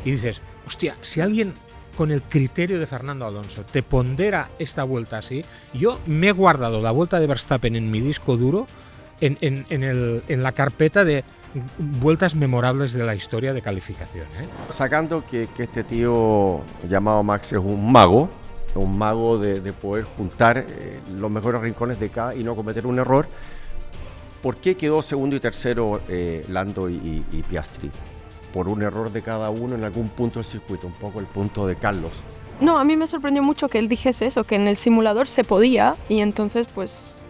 y dices, hostia, si alguien con el criterio de Fernando Alonso te pondera esta vuelta así, yo me he guardado la vuelta de Verstappen en mi disco duro en la carpeta de vueltas memorables de la historia de calificación, ¿eh? Sacando que este tío llamado Max es un mago de poder juntar los mejores rincones de cada y no cometer un error, ¿por qué quedó segundo y tercero Lando y Piastri? Por un error de cada uno en algún punto del circuito, un poco el punto de Carlos. No, a mí me sorprendió mucho que él dijese eso, que en el simulador se podía y entonces pues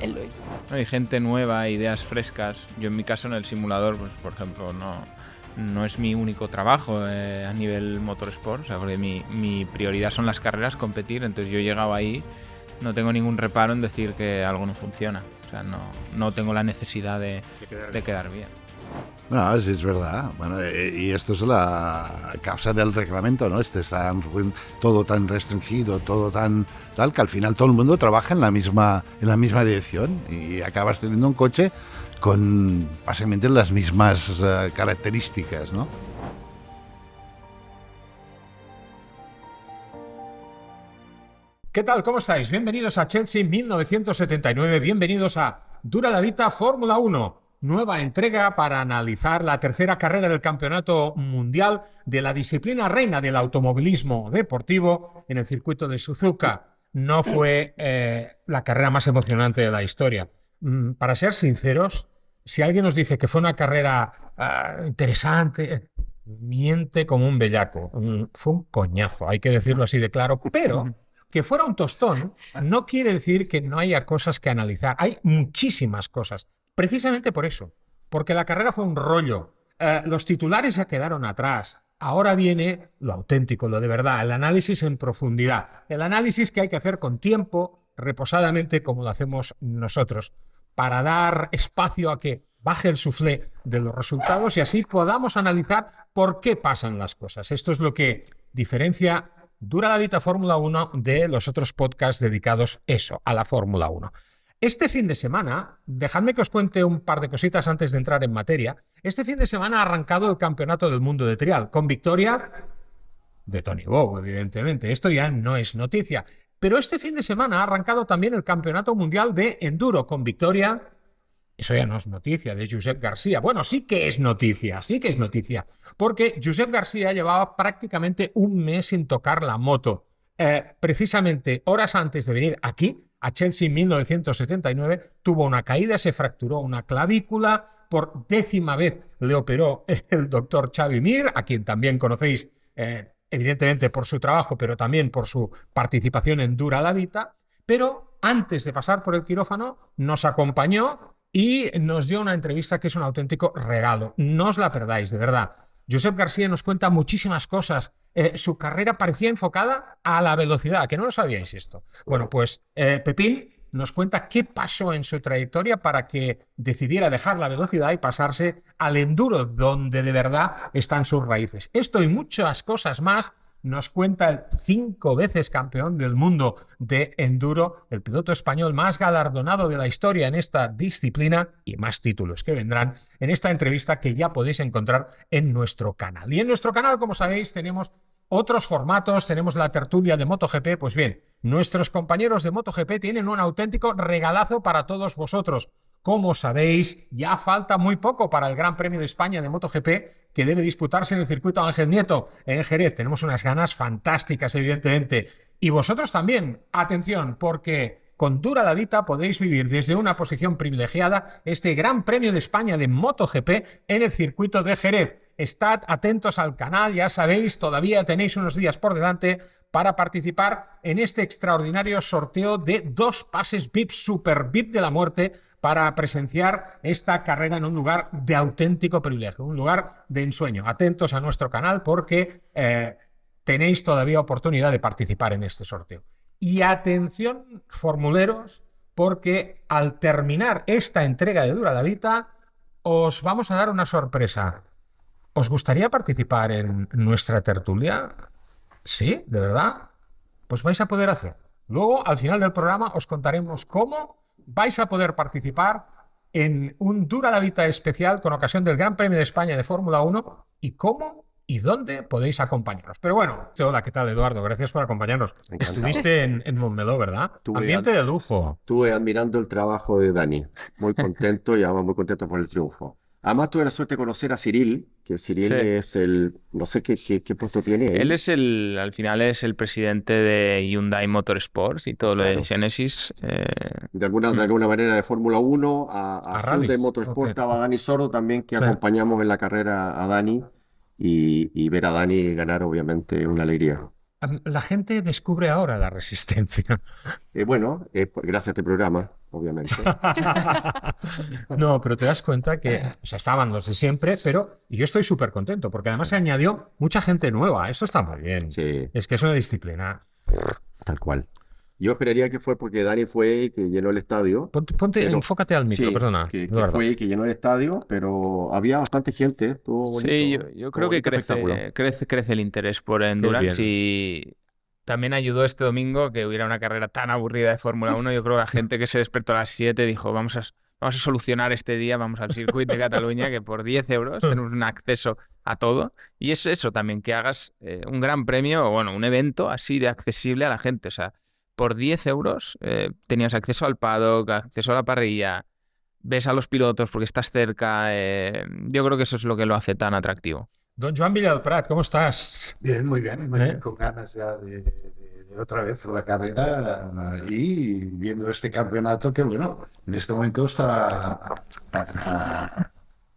él lo hizo. Hay gente nueva, ideas frescas. Yo en mi caso en el simulador, pues por ejemplo, no es mi único trabajo a nivel motorsport, o sea, porque mi prioridad son las carreras, competir, entonces yo he llegado ahí, no tengo ningún reparo en decir que algo no funciona, o sea, no tengo la necesidad de quedar bien. No, sí, es verdad. Bueno, y esto es la causa del reglamento, ¿no? Todo tan restringido, todo tan tal, que al final todo el mundo trabaja en la misma dirección y acabas teniendo un coche con básicamente las mismas características, ¿no? ¿Qué tal? ¿Cómo estáis? Bienvenidos a Chelsea 1979, bienvenidos a Dura la Vita Fórmula 1. Nueva entrega para analizar la tercera carrera del Campeonato Mundial de la disciplina reina del automovilismo deportivo en el circuito de Suzuka. No fue la carrera más emocionante de la historia. Para ser sinceros, si alguien nos dice que fue una carrera interesante, miente como un bellaco. Fue un coñazo, hay que decirlo así de claro, pero que fuera un tostón no quiere decir que no haya cosas que analizar. Hay muchísimas cosas. Precisamente por eso, porque la carrera fue un rollo. Los titulares ya quedaron atrás. Ahora viene lo auténtico, lo de verdad, el análisis en profundidad. El análisis que hay que hacer con tiempo, reposadamente, como lo hacemos nosotros, para dar espacio a que baje el suflé de los resultados y así podamos analizar por qué pasan las cosas. Esto es lo que diferencia Dura la Vita Fórmula 1 de los otros podcasts dedicados a la Fórmula 1. Este fin de semana, dejadme que os cuente un par de cositas antes de entrar en materia. Este fin de semana ha arrancado el Campeonato del Mundo de Trial, con victoria de Tony Bow, evidentemente. Esto ya no es noticia. Pero este fin de semana ha arrancado también el Campeonato Mundial de Enduro, con victoria, eso ya no es noticia, de Josep García. Bueno, sí que es noticia, porque Josep García llevaba prácticamente un mes sin tocar la moto. Precisamente horas antes de venir aquí, a Chelsea 1979, tuvo una caída, se fracturó una clavícula, por 10ª vez le operó el doctor Xavi Mir, a quien también conocéis evidentemente por su trabajo, pero también por su participación en Dura la Vita, pero antes de pasar por el quirófano nos acompañó y nos dio una entrevista que es un auténtico regalo. No os la perdáis, de verdad. Josep García nos cuenta muchísimas cosas. Su carrera parecía enfocada a la velocidad, que no lo sabíais esto. Bueno, pues Pepín nos cuenta qué pasó en su trayectoria para que decidiera dejar la velocidad y pasarse al enduro, donde de verdad están sus raíces. Esto y muchas cosas más nos cuenta el 5 veces campeón del mundo de enduro, el piloto español más galardonado de la historia en esta disciplina y más títulos que vendrán en esta entrevista que ya podéis encontrar en nuestro canal. Y en nuestro canal, como sabéis, tenemos otros formatos, tenemos la tertulia de MotoGP. Pues bien, nuestros compañeros de MotoGP tienen un auténtico regalazo para todos vosotros. Como sabéis, ya falta muy poco para el Gran Premio de España de MotoGP, que debe disputarse en el circuito Ángel Nieto, en Jerez. Tenemos unas ganas fantásticas, evidentemente. Y vosotros también, atención, porque con Dura la Vita podéis vivir desde una posición privilegiada este Gran Premio de España de MotoGP en el circuito de Jerez. Estad atentos al canal, ya sabéis, todavía tenéis unos días por delante para participar en este extraordinario sorteo de 2 pases VIP, Super VIP de la muerte, para presenciar esta carrera en un lugar de auténtico privilegio, un lugar de ensueño. Atentos a nuestro canal porque tenéis todavía oportunidad de participar en este sorteo. Y atención, formuleros, porque al terminar esta entrega de Dura la Vita, os vamos a dar una sorpresa. ¿Os gustaría participar en nuestra tertulia? ¿Sí? ¿De verdad? Pues vais a poder hacer. Luego, al final del programa, os contaremos cómo vais a poder participar en un Dura la Vita especial con ocasión del Gran Premio de España de Fórmula 1 y cómo y dónde podéis acompañarnos. Pero bueno, hola, ¿qué tal, Eduardo? Gracias por acompañarnos. Encantado. Estuviste en Montmeló, ¿verdad? Ambiente de lujo. Estuve admirando el trabajo de Dani, muy contento y además muy contento por el triunfo. Además tuve la suerte de conocer a Cyril, que Cyril Sí. es no sé qué puesto tiene Él es al final es el presidente de Hyundai Motorsports y todo lo de Claro. Genesis. de alguna manera de Fórmula 1 A a rallies, Hyundai Motorsport ok. estaba Dani Sordo también, que Sí. acompañamos en la carrera a Dani y ver a Dani ganar obviamente es una alegría. La gente descubre ahora la resistencia. Bueno, gracias a este programa, obviamente. No, pero te das cuenta que, o sea, estaban los de siempre, pero yo estoy súper contento porque además se añadió mucha gente nueva. Eso está muy bien. Sí, Es que es una disciplina. tal cual. Yo esperaría que fue porque Dani fue y que llenó el estadio. Ponte, Pero- enfócate al micro, Sí, perdona. que Eduardo. fue y que llenó el estadio, pero había bastante gente, estuvo bonito. Sí, yo creo que bonito espectáculo. crece el interés por endurance y también ayudó este domingo que hubiera una carrera tan aburrida de Fórmula 1. Yo creo que la gente que se despertó a las 7 dijo, vamos a solucionar este día, vamos al circuito de Cataluña, que por 10 euros tenemos un acceso a todo. Y es eso también, que hagas un gran premio o bueno, un evento así de accesible a la gente. O sea, por 10 euros tenías acceso al paddock, acceso a la parrilla, ves a los pilotos porque estás cerca. Yo creo que eso es lo que lo hace tan atractivo. Don Joan Villalprat, ¿cómo estás? Bien, muy bien, con ganas ya de otra vez la carrera y viendo este campeonato que, bueno, en este momento está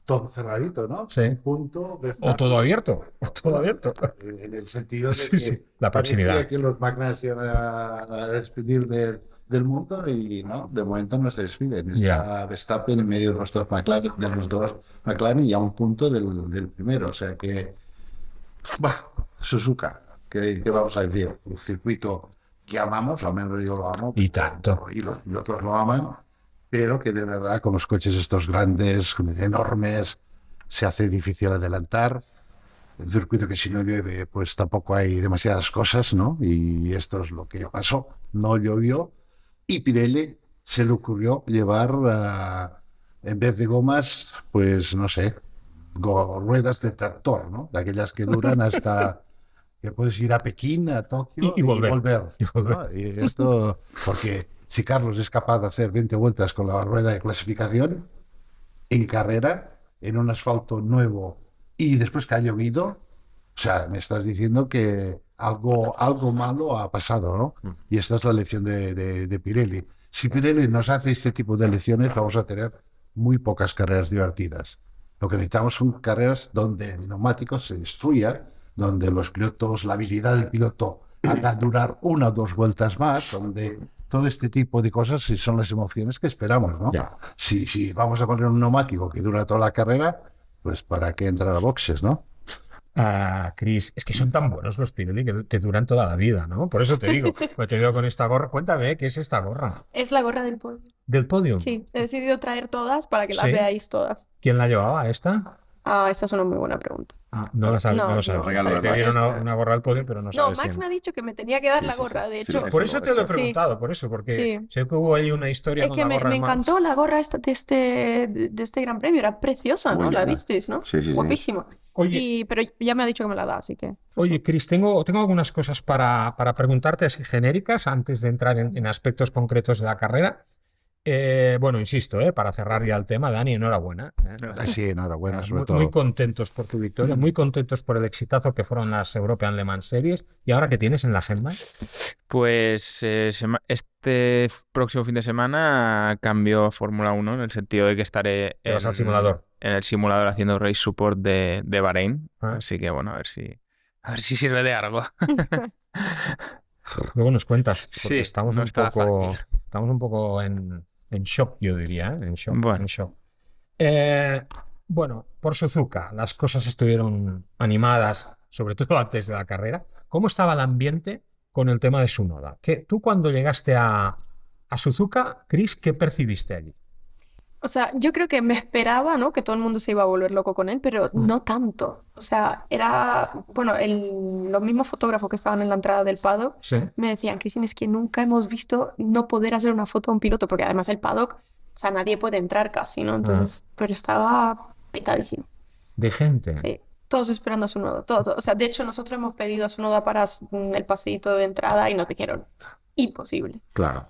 todo cerradito, ¿no? Sí. Un punto, O todo abierto. O todo abierto. en el sentido de Sí, que sí, la proximidad. parecía que los Magnas iban a despedir del mundo y no, de momento no se despiden. Está Ya. Verstappen en medio de los dos McLaren y a un punto del primero. O sea que, bah, Suzuka, ¿qué vamos a decir? Un circuito que amamos, al menos yo lo amo. Y tanto. Y los otros lo aman, pero que de verdad con los coches estos grandes, enormes, se hace difícil adelantar. Un circuito que si no llueve, pues tampoco hay demasiadas cosas, ¿no? Y esto es lo que pasó. No llovió y Pirelli se le ocurrió llevar, en vez de gomas, pues no sé, ruedas de tractor, ¿no? De aquellas que duran hasta que puedes ir a Pekín, a Tokio Y volver. Y volver. ¿no? Y esto, porque si Carlos es capaz de hacer 20 vueltas con la rueda de clasificación en carrera, en un asfalto nuevo y después que ha llovido, o sea, me estás diciendo que algo malo ha pasado, ¿no? Y esta es la lección de Pirelli. Si Pirelli nos hace este tipo de lecciones, vamos a tener muy pocas carreras divertidas. Lo que necesitamos son carreras donde el neumático se destruya, donde los pilotos, la habilidad del piloto haga durar una o dos vueltas más, donde todo este tipo de cosas son las emociones que esperamos, ¿no? Ya. Si vamos a poner un neumático que dura toda la carrera, pues para qué entrar a boxes, ¿no? Cris, es que son tan buenos los Pirelli que te duran toda la vida, ¿no? Por eso te digo, pues te digo con esta gorra. Cuéntame, ¿qué es esta gorra? Es la gorra del podio. ¿Del podium? Sí, he decidido traer todas para que las ¿Sí? veáis todas. ¿Quién la llevaba esta? Esta es una muy buena pregunta. No la sabes, No, no lo sabes. no, regalo de Te Max. dieron una gorra al podium, pero no No, sabes Max quién. me ha dicho que me tenía que dar Sí, la sí, gorra, sí. de Sí, hecho. Por eso te lo he Sí. preguntado, por eso, porque Sí. sé que hubo ahí una historia Es con que la me gorra de Max. encantó la gorra esta de este Gran Premio, era preciosa, Muy ¿no? La linda. visteis, ¿no? Sí, sí, sí. Guapísima. Oye, Pero ya me ha dicho que me la da, así que... Oye, Cris, tengo algunas cosas para preguntarte así genéricas antes de entrar en aspectos concretos de la carrera. Bueno, insisto, para cerrar ya el tema, Dani, enhorabuena. Sí, enhorabuena, sobre Muy todo. contentos por tu victoria, muy contentos por el exitazo que fueron las European Le Mans Series. ¿Y ahora qué tienes en la agenda? Pues este próximo fin de semana cambio a Fórmula 1 en el sentido de que estaré Te vas al simulador. en el simulador haciendo race support de Bahrein. Ah. Así que bueno, a ver si sirve de algo. Luego nos cuentas, porque Sí, estamos no un está poco, fácil. estamos un poco en shock, yo diría, en shock. Bueno. En shock. Bueno, por Suzuka, las cosas estuvieron animadas, sobre todo antes de la carrera. ¿Cómo estaba el ambiente con el tema de Tsunoda? Tú cuando llegaste a Suzuka, Chris, ¿qué percibiste allí? O sea, yo creo que me esperaba, ¿no? Que todo el mundo se iba a volver loco con él, pero no tanto. O sea, era... Bueno, los mismos fotógrafos que estaban en la entrada del paddock Sí. me decían, Cristina, es que nunca hemos visto no poder hacer una foto a un piloto, porque además el paddock, o sea, nadie puede entrar casi, ¿no? Entonces, pero estaba petadísimo. De gente. Sí. todos esperando a Tsunoda, todo. O sea, de hecho, nosotros hemos pedido a Tsunoda para el paseíto de entrada y nos dijeron, imposible. Claro.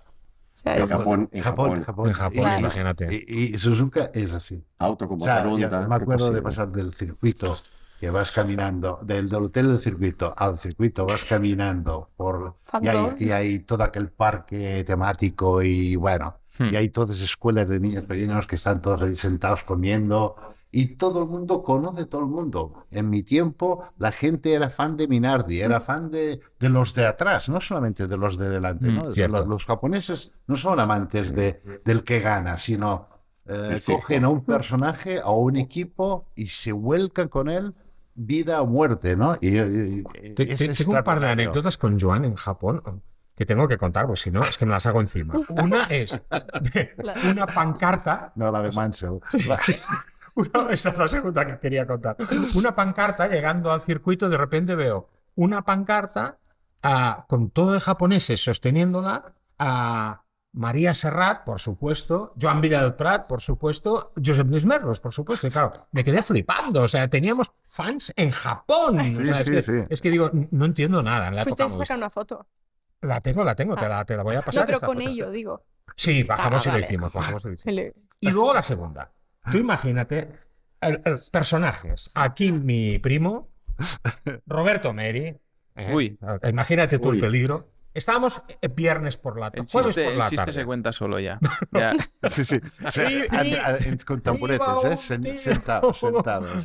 O sea, En es- Japón. En Japón, Claro. imagínate. Y Suzuka es así. Auto como O sea, Toronto, yo me acuerdo de imposible. pasar del circuito, que vas caminando, del hotel del circuito al circuito, vas caminando y hay todo aquel parque temático y bueno, y hay todas escuelas de niños pequeños que están todos ahí sentados comiendo y todo el mundo conoce todo el mundo. En mi tiempo la gente era fan de Minardi, era fan de los de atrás, no solamente de los de delante, ¿no? Cierto. Los japoneses no son amantes del que gana, sino circo. cogen a un personaje, a un equipo y se vuelcan con él vida o muerte, ¿no? Tengo un par de anécdotas con Joan en Japón que tengo que contar, pues si no, es que me las hago encima. Una es una pancarta. No, la de Mansell. Esta es la segunda que quería contar. Una pancarta, llegando al circuito, de repente veo una pancarta con todo de japoneses sosteniéndola, a María Serrat, por supuesto, Joan Vila del Prat, por supuesto, Josep Luis Merlos, por supuesto. Y claro, me quedé flipando. O sea, teníamos fans en Japón. O sea, es que digo, no entiendo nada en la Fuiste época a sacar una foto. La tengo, te la voy a pasar. No, pero esta con foto. ello, digo. Sí, bajamos y lo vale. hicimos, bajamos y lo hicimos. El- Y luego la segunda. Tú imagínate personajes. Aquí mi primo, Roberto Meri. Uy. Imagínate tú el Uy. peligro. Estábamos viernes por la tarde, El jueves por chiste, la el chiste tarde. se cuenta solo ya. Ya. Sí, sí. O sea, con tamporetes, sentados,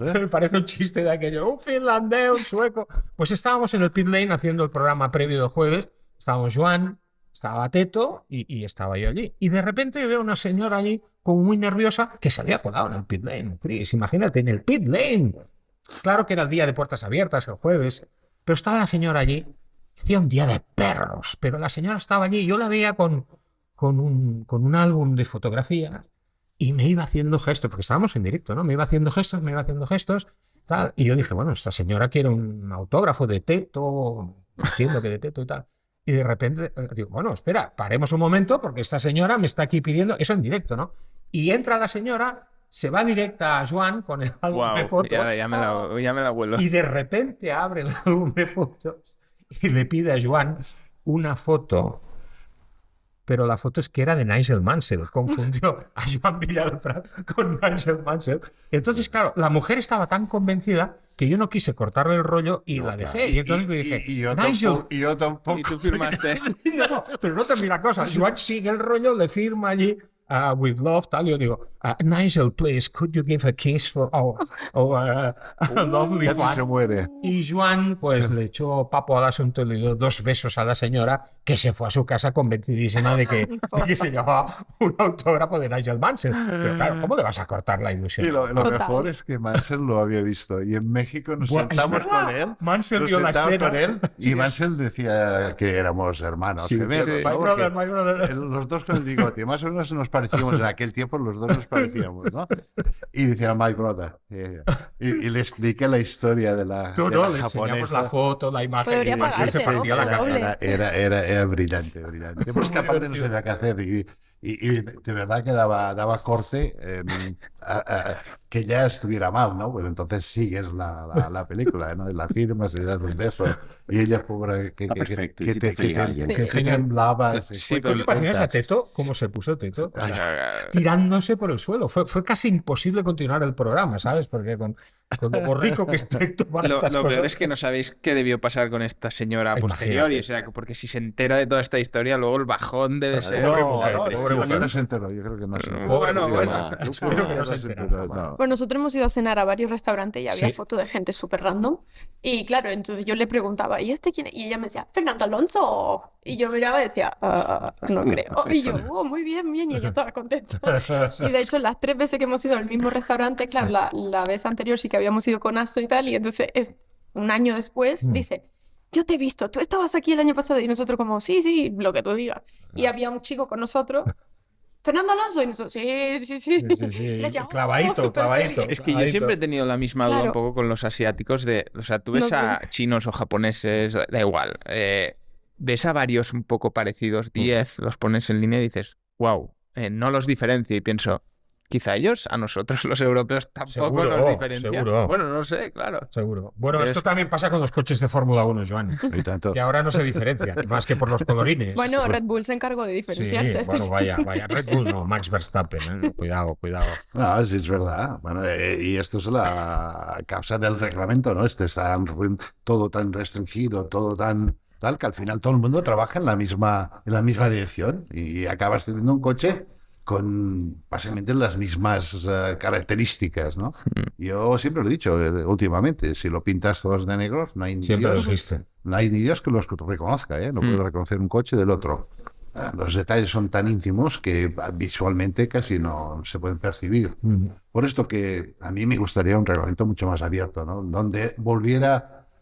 ¿eh? Me parece un chiste de aquello. Un finlandés, un sueco. Pues estábamos en el pit lane haciendo el programa previo del jueves. Estábamos Joan, estaba Teto y estaba yo allí. Y de repente veo una señora allí como muy nerviosa que se había colado en el pit lane. Chris, imagínate, en el pit lane. Claro que era el día de puertas abiertas, el jueves. Pero estaba la señora allí. Hacía un día de perros, pero la señora estaba allí. Yo la veía con un álbum de fotografías y me iba haciendo gestos, porque estábamos en directo, ¿no? Me iba haciendo gestos, tal. Y yo dije, bueno, esta señora quiere un autógrafo de Teto, entiendo que de Teto y tal. Y de repente digo, bueno, espera, paremos un momento, porque esta señora me está aquí pidiendo, eso en directo, ¿no? Y entra la señora, se va directa a Joan con el álbum de Wow, fotos. ya me la vuelo. Y de repente abre el álbum de fotos y le pide a Joan una foto, pero la foto es que era de Nigel Mansell. Confundió a Joan Villalprat con Nigel Mansell. Entonces, claro, la mujer estaba tan convencida que yo no quise cortarle el rollo y la dejé. Y entonces le dije, y yo Nigel... tampoco. Y tú firmaste. No, pero no termina la cosa. Joan sigue el rollo, le firma allí with love, tal. Yo digo, Nigel, please, could you give a kiss for our lovely Casi fan? se muere. Y Joan, pues le echó papo al asunto y le dio 2 besos a la señora, que se fue a su casa convencidísima de que se llevaba un autógrafo de Nigel Mansell. Pero claro, ¿cómo le vas a cortar la ilusión? Y lo Total. mejor es que Mansell lo había visto. Y en México nos Bueno, es sentamos verdad. con él. Mansell Nos vio la sentamos escena. con él y Mansell decía que éramos hermanos. Sí, gemelos, sí. ¿no? My Porque brother. los dos con el bigote. Más o menos nos parecíamos en aquel tiempo, los dos nos parecíamos, ¿no? Y decía, my brother. Y le expliqué la historia de la, No, de no, la le enseñamos japonesa. la foto, la imagen. Podría y Mansell se pagarte, partía ¿no? la cabeza. Era brillante, brillante. Pues que aparte no sabía qué hacer y de verdad que daba corte que ya estuviera mal, ¿no? Pues entonces sigues la película, ¿no? Y la firmas y le das un beso y ella, pobre, que perfecto, y si te pega alguien. que temblaba. Sí, ¿Tú te imaginas a Teto cómo se puso Teto? Tirándose por el suelo. Fue casi imposible continuar el programa, ¿sabes? Porque con lo rico que es Teto para Lo estas peor cosas. es que no sabéis qué debió pasar con esta señora a Imagínate. posteriori. O sea, porque si se entera de toda esta historia, luego el bajón debe ser. Pobre No, mujer, no, pobre yo creo que mujer. no se enteró, yo creo que no se enteró. Bueno, bueno, espero que no se enterara. no. Pues nosotros hemos ido a cenar a varios restaurantes y había Sí. fotos de gente súper random. Y claro, entonces yo le preguntaba, ¿y este quién es? Y ella me decía, Fernando Alonso. Y yo miraba y decía, no creo. Y yo, muy bien, y ella estaba contenta. Y de hecho, las 3 veces que hemos ido al mismo restaurante, claro, la vez anterior sí que habíamos ido con Aston y tal, y entonces un año después dice, yo te he visto, tú estabas aquí el año pasado, y nosotros como, sí, lo que tú digas. Y había un chico con nosotros, Fernando Alonso, y nosotros, sí. Sí. Y ella, Clavadito, súper clavadito. feliz. Es que yo siempre he tenido la misma duda Claro. un poco con los asiáticos de, o sea, tú ves No sé. a chinos o japoneses, da igual, ves a varios un poco parecidos, 10, los pones en línea y dices, wow, no los diferencio y pienso, Quizá ellos, a nosotros los europeos tampoco Seguro, nos diferencian. seguro. Bueno, no sé, claro. Seguro. Bueno, esto también pasa con los coches de Fórmula 1, Joan. Y tanto. Que ahora no se diferencian, más que por los colorines. Bueno, Red Bull se encargó de Sí, diferenciarse. bueno, vaya. Red Bull no, Max Verstappen, ¿eh? Cuidado. No, sí, es verdad. Bueno, y esto es la causa del reglamento, ¿no? Todo tan restringido, todo tan tal, que al final todo el mundo trabaja en la misma dirección y acabas teniendo un coche con básicamente las mismas características, ¿no? Yo siempre lo he dicho últimamente, si lo pintas todos de negros, no hay ni Siempre lo Dios, dijiste. no hay ni Dios que los reconozca, ¿eh? No puede reconocer un coche del otro. Los detalles son tan ínfimos que visualmente casi no se pueden percibir. Por esto que a mí me gustaría un reglamento mucho más abierto, ¿no? Donde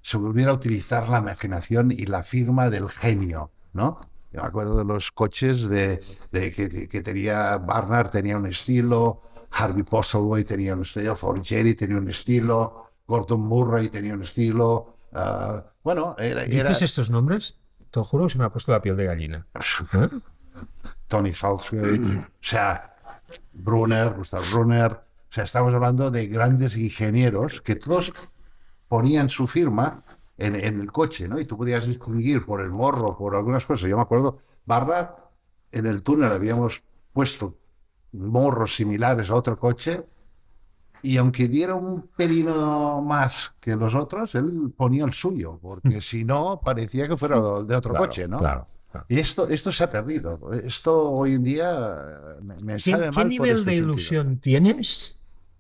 se volviera a utilizar la imaginación y la firma del genio, ¿no? Yo me acuerdo de los coches que tenía Barnard, tenía un estilo, Harvey Postleway tenía un estilo, Forgeri tenía un estilo, Gordon Murray tenía un estilo. Bueno, ¿Dices estos nombres? Te juro que se me ha puesto la piel de gallina. ¿Eh? Tony Salzburg, o sea, Gustav Brunner, o sea, estamos hablando de grandes ingenieros que todos ponían su firma en el coche, ¿no? Y tú podías distinguir por el morro, por algunas cosas. Yo me acuerdo, Barra, en el túnel habíamos puesto morros similares a otro coche y aunque diera un pelino más que los otros, él ponía el suyo, porque si no, parecía que fuera de otro coche, ¿no? Claro. Y esto se ha perdido. Esto hoy en día me sabe mal. ¿Qué nivel de ilusión tienes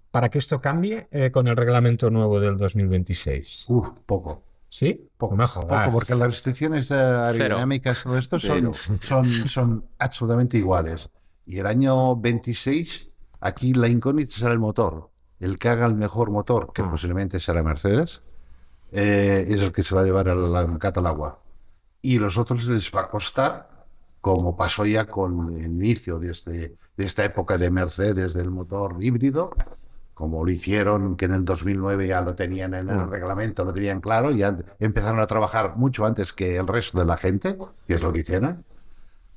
para que esto cambie con el reglamento nuevo del 2026? Poco. ¿Sí? Poco, No me jodas. poco, porque las restricciones aerodinámicas, todo esto son absolutamente iguales. Y el año 26, aquí la incógnita será el motor. El que haga el mejor motor, que posiblemente será Mercedes, es el que se va a llevar el gato al agua. Y los otros les va a costar, como pasó ya con el inicio de esta época de Mercedes, del motor híbrido, como lo hicieron, que en el 2009 ya lo tenían en el reglamento, lo tenían claro, ya empezaron a trabajar mucho antes que el resto de la gente, que es lo que hicieron,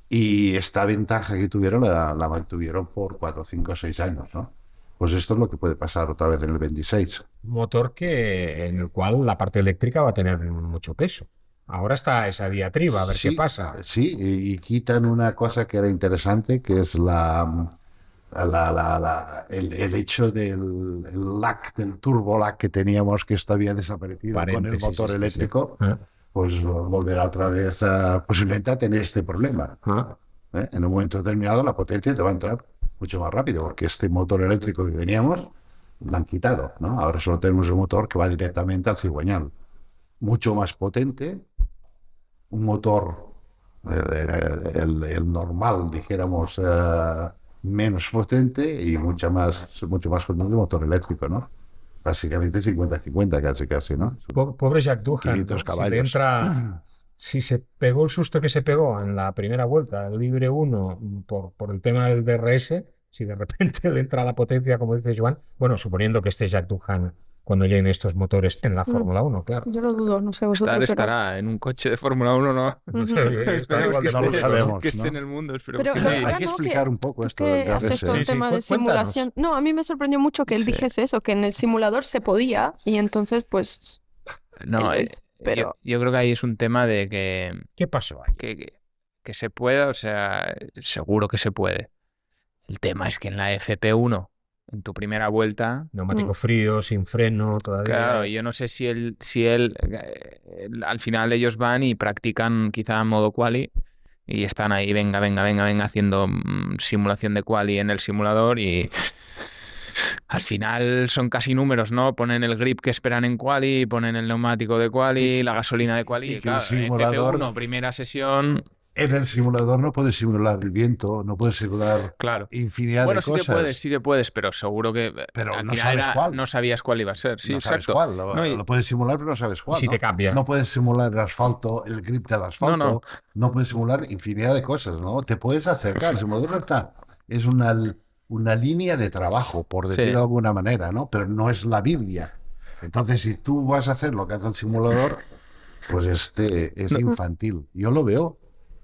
y esta ventaja que tuvieron la mantuvieron por 4, 5, 6 años, ¿no? Pues esto es lo que puede pasar otra vez en el 26. Motor en el cual la parte eléctrica va a tener mucho peso. Ahora está esa diatriba, a ver qué pasa. Sí, y quitan una cosa que era interesante, que es el hecho del lag, del turbo lag que teníamos, que esto había desaparecido con el motor eléctrico, pues volverá otra vez posiblemente a tener este problema. En un momento determinado la potencia te va a entrar mucho más rápido, porque este motor eléctrico que teníamos lo han quitado, ¿no? Ahora solo tenemos un motor que va directamente al cigüeñal. Mucho más potente, un motor, el normal, dijéramos, menos potente y mucho más potente el motor eléctrico, ¿no? Básicamente 50-50 casi, ¿no? Pobre Jack Doohan, 500 caballos. Si se pegó el susto que se pegó en la primera vuelta, el libre 1, por el tema del DRS, si de repente le entra la potencia, como dice Joan, bueno, suponiendo que esté Jack Doohan cuando lleguen estos motores en la Fórmula 1, claro. Yo lo dudo, no sé vosotros. Estará en un coche de Fórmula 1, ¿no? No sé, estará igual que no lo sabemos, que esté ¿no? en el mundo, espero Pero que sí. Hay que explicar un poco esto del has hecho DRS. el tema de simulación. No, a mí me sorprendió mucho que él dijese eso, que en el simulador se podía y entonces pues... No, pero... yo creo que ahí es un tema de que... ¿Qué pasó ahí? Que se pueda, o sea, seguro que se puede. El tema es que en la FP1, en tu primera vuelta... Neumático frío, sin freno, todavía... Claro, yo no sé si él al final ellos van y practican quizá modo quali y están ahí, venga, haciendo simulación de quali en el simulador y... Al final son casi números, ¿no? Ponen el grip que esperan en quali, ponen el neumático de quali, la gasolina de quali. Y que claro, el simulador... FP1, primera sesión... En el simulador no puedes simular el viento, no puedes simular infinidad de cosas. Bueno, sí que puedes, pero seguro que pero al no final sabes cuál. No sabías cuál iba a ser. Sí, no exacto. Sabes cuál. Lo puedes simular, pero no sabes cuál. Si te cambia. No puedes simular el asfalto, el grip del asfalto. No puedes simular infinidad de cosas, ¿no? Te puedes acercar. El simulador es una línea de trabajo, por decirlo de alguna manera, ¿no? Pero no es la Biblia. Entonces, si tú vas a hacer lo que hace el simulador, pues es infantil. Yo lo veo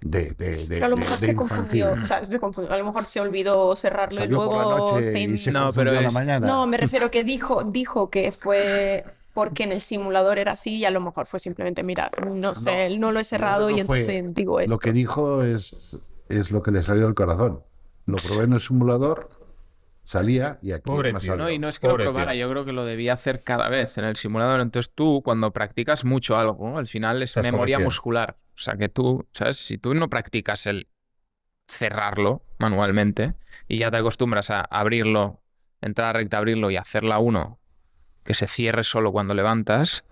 Pero a lo mejor se confundió, infantil. o sea, se confundió, a lo mejor se olvidó cerrarlo y Salió por la luego noche y se No, confundió pero a la es- mañana. No, me refiero que dijo que fue porque en el simulador era así y a lo mejor fue simplemente, mira, no sé, no lo he cerrado y entonces digo Lo esto. que dijo es lo que le salió del corazón. Lo probé en el simulador, salía y aquí Pobre me tío. salió. No, y no es que Pobre lo probara, tío. yo creo que lo debía hacer cada vez en el simulador. Entonces tú, cuando practicas mucho algo, al final es Estás memoria convencido. muscular. O sea, que tú, ¿sabes? Si tú no practicas el cerrarlo manualmente y ya te acostumbras a abrirlo, entrar a recta, abrirlo y hacerla uno, que se cierre solo cuando levantas,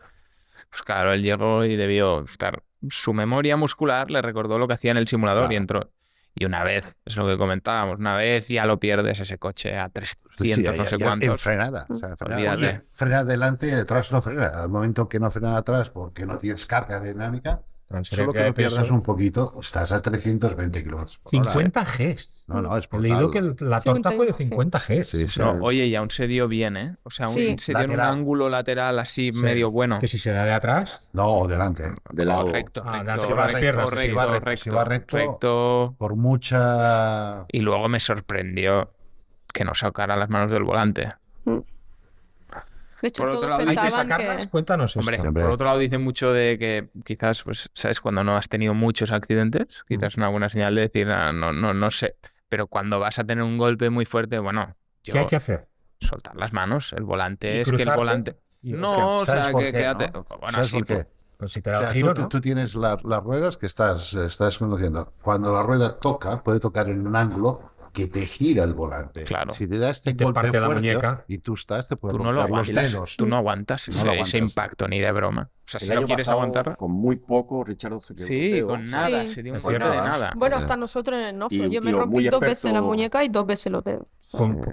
pues claro, él llegó y debió estar... Su memoria muscular le recordó lo que hacía en el simulador y Claro. entró. Y una vez, es lo que comentábamos, una vez ya lo pierdes ese coche a 300, Sí, no sé en cuántos. frenada. O sea, Olvídate. oye, frena adelante y detrás no frena. Al momento que no frena atrás porque no tienes carga aerodinámica, Transferencia solo que de lo pierdas peso. un poquito, estás a 320 kilómetros por hora. 50 Gs. No, es He leído brutal. que la torta fue de 51, sí. 50 Gs. Sí, sí. No, oye, y aún se dio bien, ¿eh? O sea, Sí. se dio en un Lateral. ángulo lateral así Sí. medio bueno. Que si se da de atrás, No, delante. De lado. Recto, Ah, recto, si va a las recto, piernas, recto, sí. Si va recto, recto, si va recto. recto. Por mucha... Y luego me sorprendió que no sacara las manos del volante. De hecho, Por otro todos lado, hay que pensaban sacarlas. que... Cuéntanos esto. Hombre, Hombre. por otro lado dice mucho de que quizás, pues, ¿sabes? Cuando no has tenido muchos accidentes, quizás una buena señal de decir, "Ah, no sé". Pero cuando vas a tener un golpe muy fuerte, bueno, yo ¿Qué hay que hacer? soltar las manos. El volante ¿Y es que el cruzarte? volante... ¿Y No, o ¿Sabes sea, por que qué, quédate... no? Bueno, ¿Sabes sí, por qué? Pues si te O da sea, el giro, tú, ¿no? tú tienes las ruedas que estás conduciendo. Cuando la rueda toca, puede tocar en un ángulo que te gira el volante. Claro. Si te da este Y te golpe parte la fuerte muñeca. y tú te puede tú no lo romper los aguantas. dedos. Tú no aguantas No ese, lo ese aguantas. impacto ni de broma. O sea, El si no año quieres pasado, aguantar... con muy poco, Richard se quedó Sí, dedo. con nada, Sí. se dio un Es golpe cierto. de nada. Bueno, hasta nosotros en el Y off un yo me tío rompí muy 2 veces la experto. muñeca y 2 veces los dedos.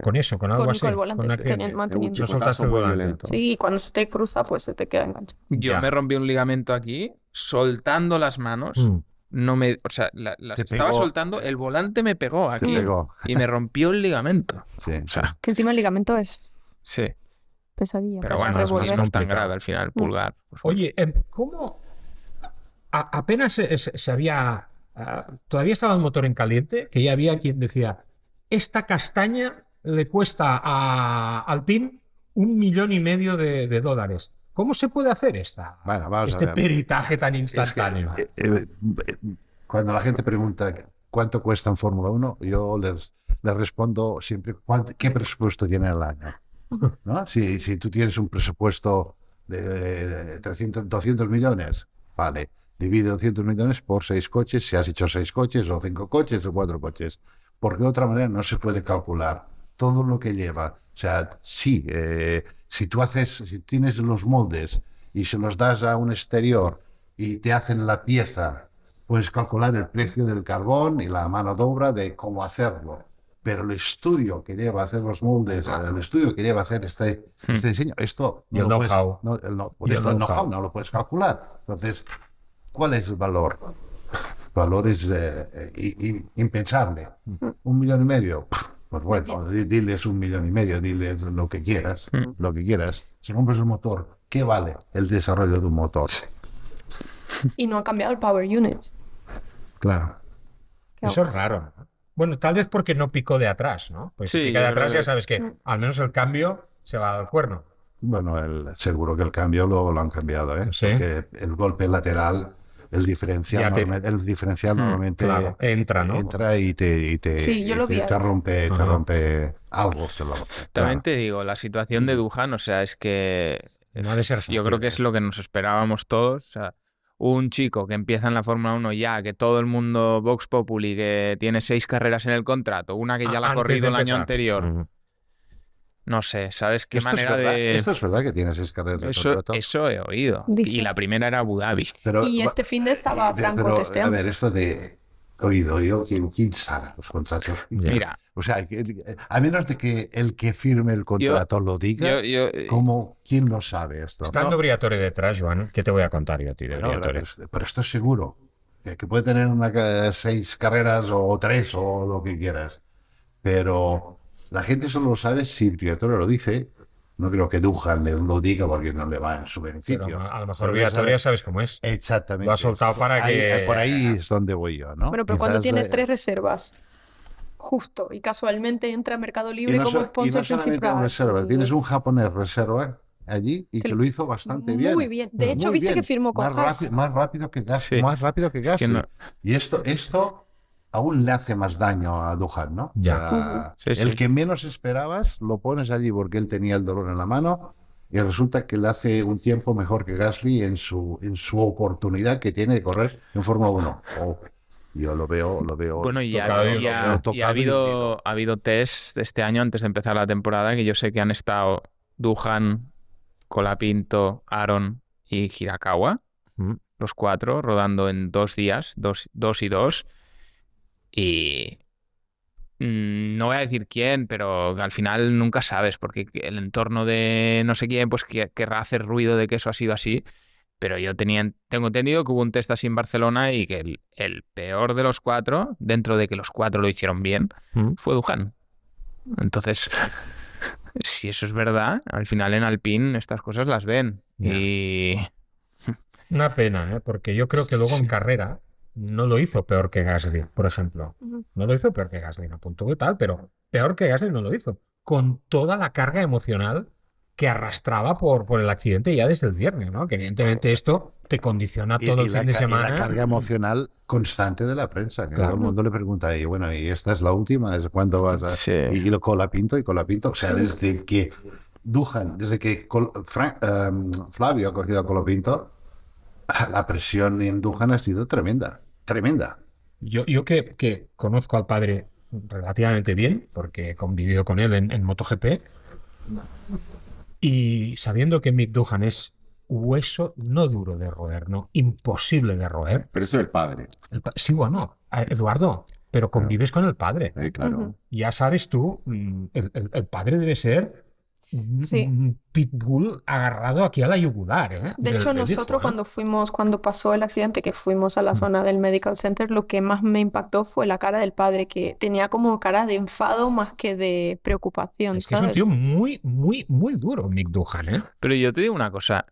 Con eso, con algo Con- así. con el volante, con un sí, accidente. teniendo- manteniendo. No soltaste el muy volante. violento. Sí, y cuando se te cruza, pues se te queda enganchado. Yo Ya. me rompí un ligamento aquí, soltando las manos. Mm. No me, o sea, las Te estaba pegó. soltando, el volante me pegó Te aquí pegó. y me rompió el ligamento. Sí. O sea, Que encima el ligamento es sí. pesadilla. Pero para bueno, es revolver. no es tan complicado. grave al final, pulgar. Pues bueno. Oye, ¿cómo apenas se había... todavía estaba el motor en caliente, que ya había quien decía, esta castaña le cuesta a Alpine 1,5 millones de dólares. ¿Cómo se puede hacer Bueno, vamos a este ver. peritaje tan Es que, instantáneo? cuando la gente pregunta cuánto cuesta en Fórmula 1, yo les respondo siempre qué presupuesto tiene el año. ¿No? Si tú tienes un presupuesto de 200 millones, vale, divide 200 millones por 6 coches, si has hecho 6 coches o 5 coches o 4 coches, porque de otra manera no se puede calcular todo lo que lleva. O sea, sí, si tienes los moldes y se los das a un exterior y te hacen la pieza, puedes calcular el precio del carbón y la mano de obra de cómo hacerlo. Pero el estudio que lleva a hacer los moldes, el estudio que lleva a hacer este diseño, esto Y el lo puedes- know-how. por Y el esto el know-how. know-how no lo puedes calcular. Entonces, ¿cuál es el valor? El valor es impensable. 1,5 millones. Pues bueno, diles 1,5 millones, diles lo que quieras, lo que quieras. Si compras un motor, ¿qué vale el desarrollo de un motor? Y no ha cambiado el power unit. Claro. Qué Eso es raro, ¿no? Bueno, tal vez porque no picó de atrás, ¿no? Pues si Sí, pica de yo atrás creo ya sabes que al menos el cambio se va al cuerno. Bueno, seguro que el cambio lo han cambiado, ¿eh? Sí. Porque el golpe lateral, el diferencial, Ya te- normalmente claro, entra, ¿no? entra y te, Sí, yo lo vi te ahí. rompe, Ajá. algo. Se lo rompe. También te digo, la situación de Duhan, o sea, es que No ha de ser yo creo que es lo que nos esperábamos todos. O sea, un chico que empieza en la Fórmula 1 ya, que todo el mundo Vox Populi, que tiene 6 carreras en el contrato, una que ya la ha Antes corrido de el año empezar. anterior. Ujú. No sé, ¿sabes qué Esto es manera verdad, de...? Esto es verdad que tienes 6 carreras de contrato. Eso he oído. Dice. Y la primera era Abu Dhabi. Pero, Y este fin de estaba Franco pero, a testeando. ver, esto de oído yo, ¿quién sabe los contratos? Ya. Mira, O sea, a menos de que el que firme el contrato lo diga, ¿quién lo sabe esto? Estando Briatore detrás, Joan, ¿qué te voy a contar yo a ti de Pero, Briatore? pero esto es seguro. Que puede tener 6 carreras o 3 o lo que quieras. Pero la gente solo lo sabe si el Briatore lo dice No creo que Duhan lo diga porque no le va en su beneficio. Pero a lo mejor Pero Viatoria sabes cómo es. Exactamente. Lo ha soltado para que... Por ahí es donde voy yo, ¿no? Bueno, pero cuando Quizás, tienes 3 reservas, justo, y casualmente entra a Mercado y Libre no, como y sponsor no solamente en principal. reserva, tienes un japonés reserva allí y que lo hizo bastante bien. Muy bien. De hecho, Muy viste bien. que firmó con Haas. Más rápido que Gasly. Sí. Más rápido que Gasly. no- Y esto aún le hace más daño a Duhan, ¿no? Ya. O sea, Sí, sí. el que menos esperabas lo pones allí porque él tenía el dolor en la mano y resulta que le hace un tiempo mejor que Gasly en su oportunidad que tiene de correr en Fórmula 1. Yo lo veo. Bueno, y tocado y ha habido tests este año antes de empezar la temporada que yo sé que han estado Duhan, Colapinto, Aaron y Hirakawa, los 4, rodando en 2 días, 2 y 2. Y no voy a decir quién, pero al final nunca sabes, porque el entorno de no sé quién, pues querrá hacer ruido de que eso ha sido así. Pero yo tengo entendido que hubo un test así en Barcelona y que el peor de los 4, dentro de que los 4 lo hicieron bien, fue Duhan. Entonces, si eso es verdad, al final en Alpine estas cosas las ven. Ya. Y Una pena, porque yo creo que luego en Sí. carrera no lo hizo peor que Gasly, por ejemplo. Ujú. No lo hizo peor que Gasly, no apuntó y tal, pero peor que Gasly no lo hizo. Con toda la carga emocional que arrastraba por el accidente ya desde el viernes, ¿no? Que evidentemente esto te condiciona todo el fin de y semana. la carga emocional constante de la prensa, que Claro. todo el mundo le pregunta, y bueno, ¿y esta es la última? ¿Es cuándo vas a...? Sí. Y lo Colapinto, o sea, desde que Duhan, desde que Flavio ha cogido a Colapinto, la presión en Duhan ha sido tremenda. Yo que conozco al padre relativamente bien, porque he convivido con él en MotoGP, y sabiendo que Mick Duhan es hueso no duro de roer, no, imposible de roer. Pero eso es el padre. Sí, bueno, Eduardo, pero convives con el padre. Claro. Ujú. Ya sabes tú, el padre debe ser Sí. un pitbull agarrado aquí a la yugular, ¿eh? De Del hecho, hijo, nosotros ¿eh? cuando pasó el accidente, que fuimos a la zona del Medical Center, lo que más me impactó fue la cara del padre, que tenía como cara de enfado más que de preocupación, Es que es un ¿sabes? tío muy, muy, muy duro, Mick Duhan, ¿eh? Pero yo te digo una cosa,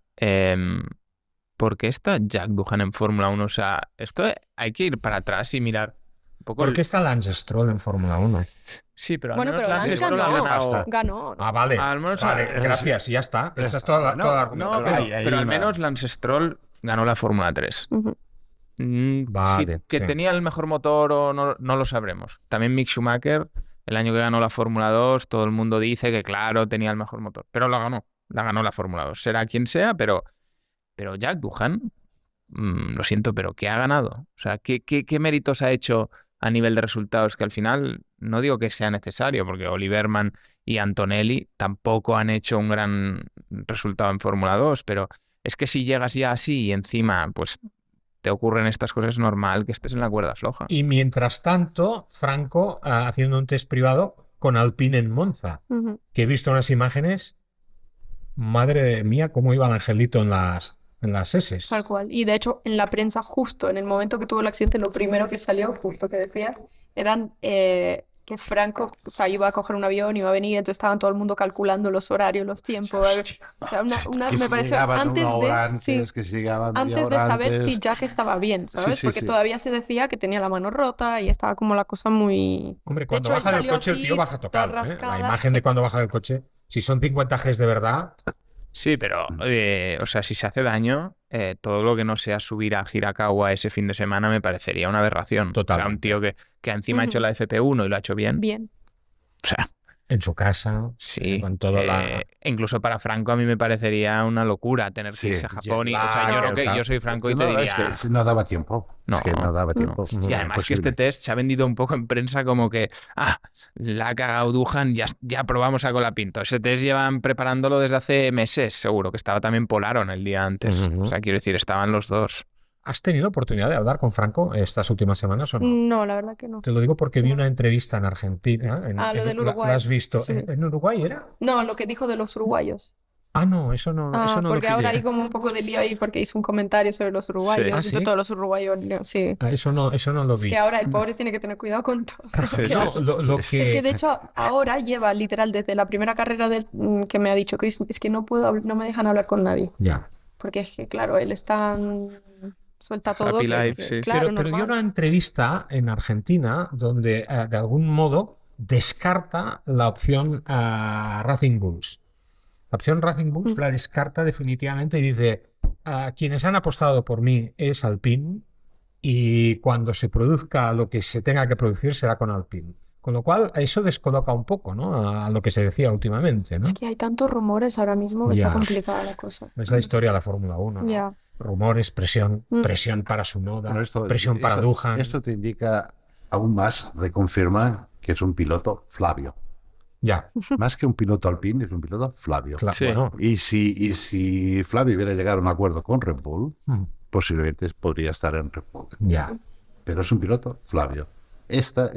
¿por qué está Jack Duhan en Fórmula 1? O sea, esto hay que ir para atrás y mirar un poco... ¿Por qué está Lance Stroll en Fórmula 1? Sí, pero al Bueno, menos pero Lance Lance Stroll ha ganó. ganado... Ganó. Ah, vale. Al menos Vale, gracias, ya está. Esa es toda la No, argumentación. pero al menos Lance Stroll ganó la Fórmula 3. Ujú. Vale, Que sí. tenía el mejor motor o no, no lo sabremos. También Mick Schumacher, el año que ganó la Fórmula 2, todo el mundo dice que claro, tenía el mejor motor, pero la ganó la Fórmula 2. Será quien sea, pero Jack Duhan, lo siento, pero ¿qué ha ganado? O sea, ¿qué méritos ha hecho a nivel de resultados? Que al final, no digo que sea necesario, porque Oliverman y Antonelli tampoco han hecho un gran resultado en Fórmula 2, pero es que si llegas ya así y encima, pues te ocurren estas cosas, es normal que estés en la cuerda floja. Y mientras tanto, Franco haciendo un test privado con Alpine en Monza, Ujú. que he visto unas imágenes, madre mía, cómo iba el angelito en las S. Tal cual. Y de hecho, en la prensa, justo en el momento que tuvo el accidente, lo primero que salió, justo que decía, eran que Franco, o sea, iba a coger un avión, iba a venir, entonces estaban todo el mundo calculando los horarios, los tiempos. O sea, Que me si pareció llegaban antes una hora de, antes, sí, que si llegaban media antes de hora saber antes. si Jack estaba bien, ¿sabes? sí, Porque sí. todavía se decía que tenía la mano rota y estaba como la cosa muy... Hombre, De cuando hecho, él baja del salió coche el así, tío baja toda tocado, ¿eh? La rascada, imagen sí. de cuando baja del coche, si son 50 Gs de verdad, Sí, pero, o sea, si se hace daño, todo lo que no sea subir a Hirakawa ese fin de semana me parecería una aberración. O sea, Totalmente. un tío que encima ha hecho Ujú. la FP1 y lo ha hecho bien. Bien. O sea, en su casa, sí. con todo Incluso para Franco a mí me parecería una locura tener que Sí, irse a Japón. O sea, jet yo lag, creo que tal. yo soy Franco y No, te es diría... que no daba tiempo. No, Es que no daba tiempo. no. Y además que este test se ha vendido un poco en prensa como que, la ha cagado Duhan, ya probamos a Colapinto. Ese test llevan preparándolo desde hace meses, seguro, que estaba también Polaron el día antes. Ujú. O sea, quiero decir, estaban los dos. ¿Has tenido oportunidad de hablar con Franco estas últimas semanas o no? No, la verdad que no. Te lo digo porque vi Sí. una entrevista en Argentina. Lo del Uruguay. ¿La has visto? Sí. ¿En Uruguay era? No, lo que dijo de los uruguayos. Ah, no, eso no lo porque ahora pillé. hay como un poco de lío ahí porque hizo un comentario sobre los uruguayos. Ah, Y ¿sí? todos los uruguayos, sí. Ah, eso no lo Es vi. que ahora el pobre tiene que tener cuidado con todo. Sí, No, sí. lo Es que que... de hecho ahora lleva literal desde la primera carrera que me ha dicho Chris, es que no puedo, no me dejan hablar con nadie. Ya. Porque es que, claro, él es tan suelta todo Happy que life, es sí. claro, Pero dio normal. una entrevista en Argentina donde de algún modo descarta la opción Racing Bulls. La opción Racing Bulls la descarta definitivamente y dice, quienes han apostado por mí es Alpine y cuando se produzca lo que se tenga que producir será con Alpine. Con lo cual eso descoloca un poco, ¿no? A lo que se decía últimamente, ¿no? Es que hay tantos rumores ahora mismo que Ya. está complicada la cosa. Es la historia de la Fórmula 1, ¿no? Ya. Rumores, presión para su noda, Bueno, presión para Duhan. esto te indica aún más, reconfirma que es un piloto Flavio. Ya, Más que un piloto Alpine, es un piloto Flavio. claro. Sí. Bueno, Y si Flavio hubiera llegado a un acuerdo con Red Bull, posiblemente podría estar en Red Bull. ya. Pero es un piloto Flavio. Esto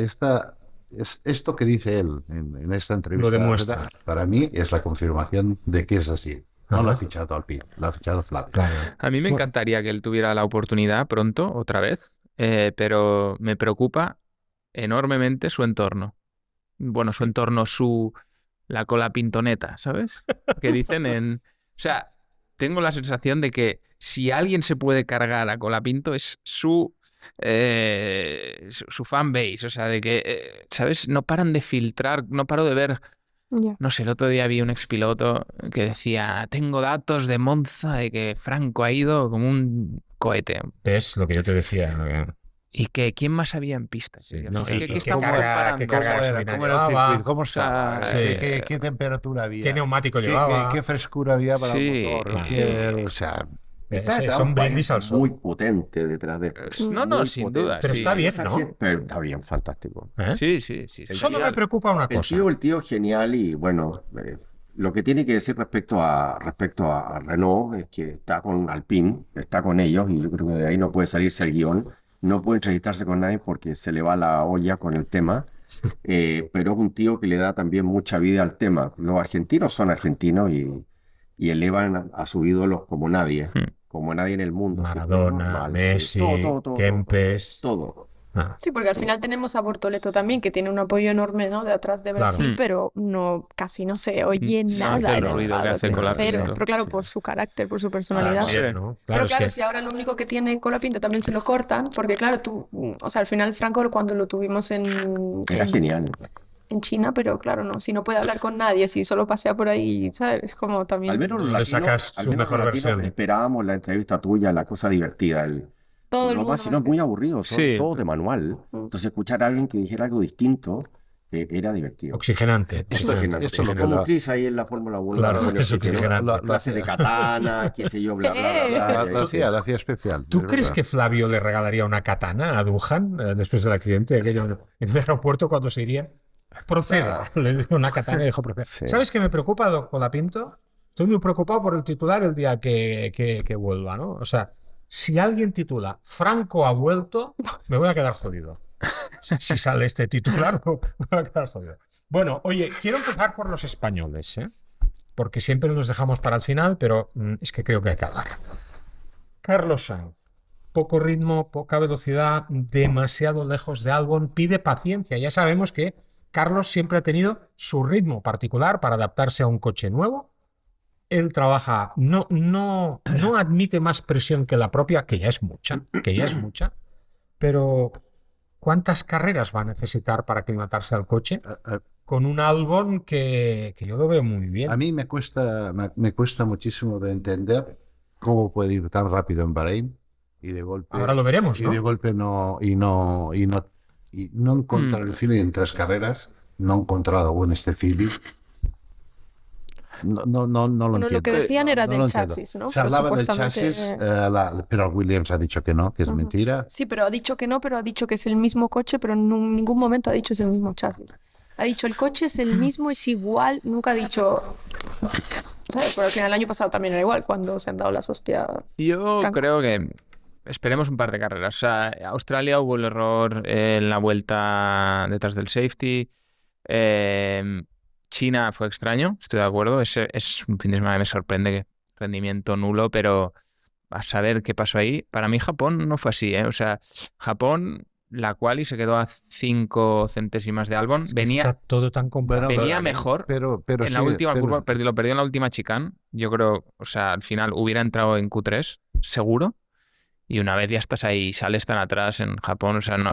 que dice él en esta entrevista, Lo demuestra. para mí es la confirmación de que es así. No lo ha fichado Alpine, lo ha fichado Flavio. Claro. A mí me encantaría que él tuviera la oportunidad pronto, otra vez, pero me preocupa enormemente su entorno. Bueno, su entorno, la cola pintoneta, ¿sabes? Que dicen O sea, tengo la sensación de que si alguien se puede cargar a Colapinto es su fanbase, o sea, de que, ¿sabes? No paran de filtrar, no paro de ver. Ya. No sé, el otro día vi un expiloto que decía, tengo datos de Monza de que Franco ha ido como un cohete. Es lo que yo te decía, ¿no? ¿Y que quién más había en pista? Sí, tío? no, Es que, y ¿qué qué estamos carga- qué comparando? carga ¿Cómo gasolina era el llevaba? circuito? ¿Cómo estaba? Sí. ¿Qué temperatura había? ¿Qué neumático ¿Qué, llevaba? qué frescura había para Sí. el motor? O sea, Son brindis al sol. muy potente detrás de esto. No, Muy sin potente. duda. Pero sí. está bien, Esa ¿no? gente- Pero está bien, fantástico. ¿Eh? Sí, sí, sí. Solo me genial. preocupa una cosa. El tío genial y bueno, lo que tiene que decir respecto a Renault es que está con Alpine, está con ellos y yo creo que de ahí no puede salirse el guión, no puede entrevistarse con nadie porque se le va la olla con el tema, pero es un tío que le da también mucha vida al tema. Los argentinos son argentinos y elevan a sus ídolos como nadie en el mundo. así que Maradona, normal, sí. Messi, Todo. Kempes. Todo. Ah, Sí, porque al final tenemos a Bortoleto también, que tiene un apoyo enorme, ¿no? De atrás de Claro. Brasil, pero casi no se oye No nada hace el en el ruido que paddock, hace cero. Colapinto. Pero claro, Sí. por su carácter, por su personalidad. también, ¿no? Pero es claro, que- si ahora lo único que tiene Colapinto también se lo cortan, porque claro, o sea, al final Franco cuando lo tuvimos Era genial. en China, pero claro, no, si no puede hablar con nadie, si solo pasea por ahí, ¿sabes? Es como también Al menos los Le latinos, sacas al su menos mejor los latinos versión. esperábamos la entrevista tuya, la cosa divertida. todo el Lo mundo. más, si no es muy aburrido, son Sí. todos de manual. Entonces escuchar a alguien que dijera algo distinto era divertido. Oxigenante. Esto es oxigenante. esto es lo que Como lo- Chris ahí en la Fórmula 1. Claro, pone eso oxígeno, oxigenante. Lo clases de katana, qué sé yo, bla, bla, bla, bla. lo hacía especial. ¿Tú es crees verdad. que Flavio le regalaría una katana a Duhan después del accidente aquello en el aeropuerto cuando se iría? Proceda. Le dio una katana y dijo proceda. Sí. ¿Sabes qué me preocupa, Doc Colapinto? Estoy muy preocupado por el titular el día que vuelva, ¿no? O sea, si alguien titula Franco ha vuelto, me voy a quedar jodido. Si sale este titular, me voy a quedar jodido. Bueno, oye, quiero empezar por los españoles, ¿eh? Porque siempre nos dejamos para el final, pero es que creo que hay que hablar. Carlos Sainz. Poco ritmo, poca velocidad, demasiado lejos de Albon, pide paciencia. Ya sabemos que Carlos siempre ha tenido su ritmo particular para adaptarse a un coche nuevo. Él trabaja, no admite más presión que la propia, que ya es mucha, pero ¿cuántas carreras va a necesitar para aclimatarse al coche? Con un Albon que yo lo veo muy bien. A mí me cuesta muchísimo de entender cómo puede ir tan rápido en Bahrein y de golpe Ahora lo veremos, y ¿no? de golpe no encontrar el feeling en 3 carreras, no he encontrado aún este feeling. No lo Bueno, entiendo. lo que decían era No del lo entiendo. chasis, ¿no? Se Pero hablaba del supuestamente, chasis, pero Williams ha dicho que no, que es mentira. Sí, pero ha dicho que no, pero ha dicho que es el mismo coche, pero en ningún momento ha dicho es el mismo chasis. Ha dicho el coche es el mismo, es igual, nunca ha dicho... ¿Sabes? Pero al final el año pasado también era igual, cuando se han dado las hostias. Yo Franco. creo que esperemos un par de carreras. O sea, Australia hubo el error en la vuelta detrás del safety. China fue extraño, estoy de acuerdo. Es un fin de semana que me sorprende que rendimiento nulo, pero a saber qué pasó ahí. Para mí Japón no fue así, ¿eh? O sea, Japón, la quali se quedó a 5 centésimas de Albon. Está Venía, todo tan complicado. venía mejor pero en la sí, última pero- curva, lo perdió en la última chicane. Yo creo, o sea, al final hubiera entrado en Q3, seguro. Y una vez ya estás ahí, sales tan atrás en Japón, o sea, no,